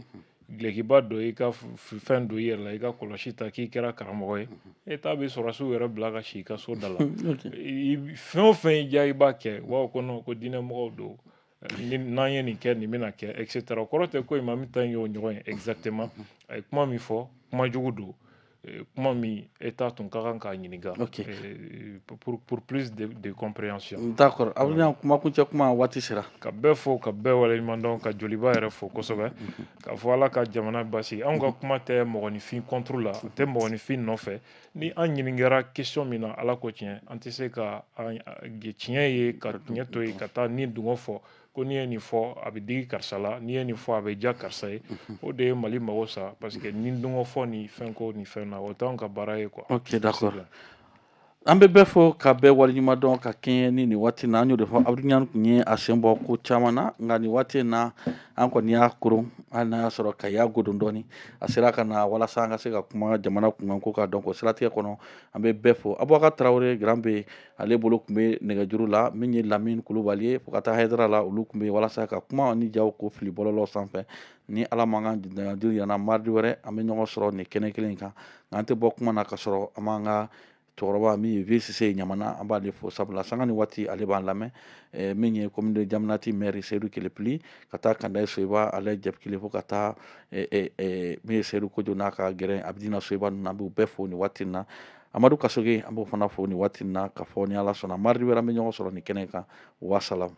gilɛkiba dɔ i ka fɛn don i yɛrɛ la i ka kɔlɔsi ta k'i kɛra karamɔgɔ ye État bɛ sɔrɔsiw yɛrɛ bila ka si i ka so da la fɛn o fɛn i diya i b'a kɛ wa ko non ko diinɛmɔgɔw don n'an ye nin kɛ nin bɛna kɛ etc kɔrɔ tɛ ko imam ta in y'o ɲɔgɔn ye exactement a ye kuma min fɔ kuma jugu don kuma min État tun ka kan k'a ɲininka pour plus de compréhension. D'accord Abdou Niang kumakuncɛ kuma waati sera ka bɛɛ fɔ ka bɛɛ waleɲuman dɔn ka joliba yɛrɛ fɔ kosɛbɛ k'a fɔ Ala ka jamana basigi anw ka kuma tɛ mɔgɔninfin contre la a tɛ mɔgɔninfin nɔfɛ ni an ɲiningɛra question min na Ala ko tiɲɛ an tɛ se ka tiɲɛ ye ka tiɲɛ to yen ka taa ni dungɔ fɔ ko n'i ye nin fɔ a bɛ digi karisa la n'i ye nin fɔ a bɛ diya karisa ye o de ye Mali mago sa parce que ni dungɔ fɔ ni fɛn ko ni fɛn na o t'anw ka baara ye quoi. Ok d'accord an bɛ bɛɛ fɔ ka bɛɛ waleɲuman dɔn ka kɛɲɛ ni nin waati in na an y'o de fɔ Abdou Niang tun ye a sen bɔ ko caman na nka nin waati in na an kɔni y'a koron hali n'a y'a sɔrɔ ka y'a godon dɔɔni a sera ka na walasa an ka se ka kuma jamana kunkan ko ka dɔn ko siratigɛ kɔnɔ an bɛ bɛɛ fɔ Abubakar Tarawele Grand bɛ ale bolo tun bɛ nɛgɛjuru la min ye Lamine Kulubali ye fo ka taa Hayidara la olu tun bɛ walasa ka kuma ni jaw ko fili bɔlɔlɔ sanfɛ ni Ala man kan jira mardi wɛrɛ an bɛ ɲɔgɔn sɔrɔ nin kɛnɛ kelen in kan nka an tɛ bɔ kuma na ka sɔrɔ an m'an ka cɛkɔrɔba min ye VCC ɲamana an b'ale fo sabula sanga ni waati ale b'an lamɛn min ye commune de Jamanati maire Seydou Kelepili ka taa Kandayi Soyiba ale Jɛbikile fo ka taa min ye Seydou Kojo n'a ka gɛrɛn Abidina Soyiba ninnu an b'u bɛɛ fo nin waati in na Amadu Kasoge an b'o fana fo nin waati in na ka fɔ ni Ala sɔnna mardi wɛrɛ an bɛ ɲɔgɔn sɔrɔ nin kɛnɛ kan wassalam.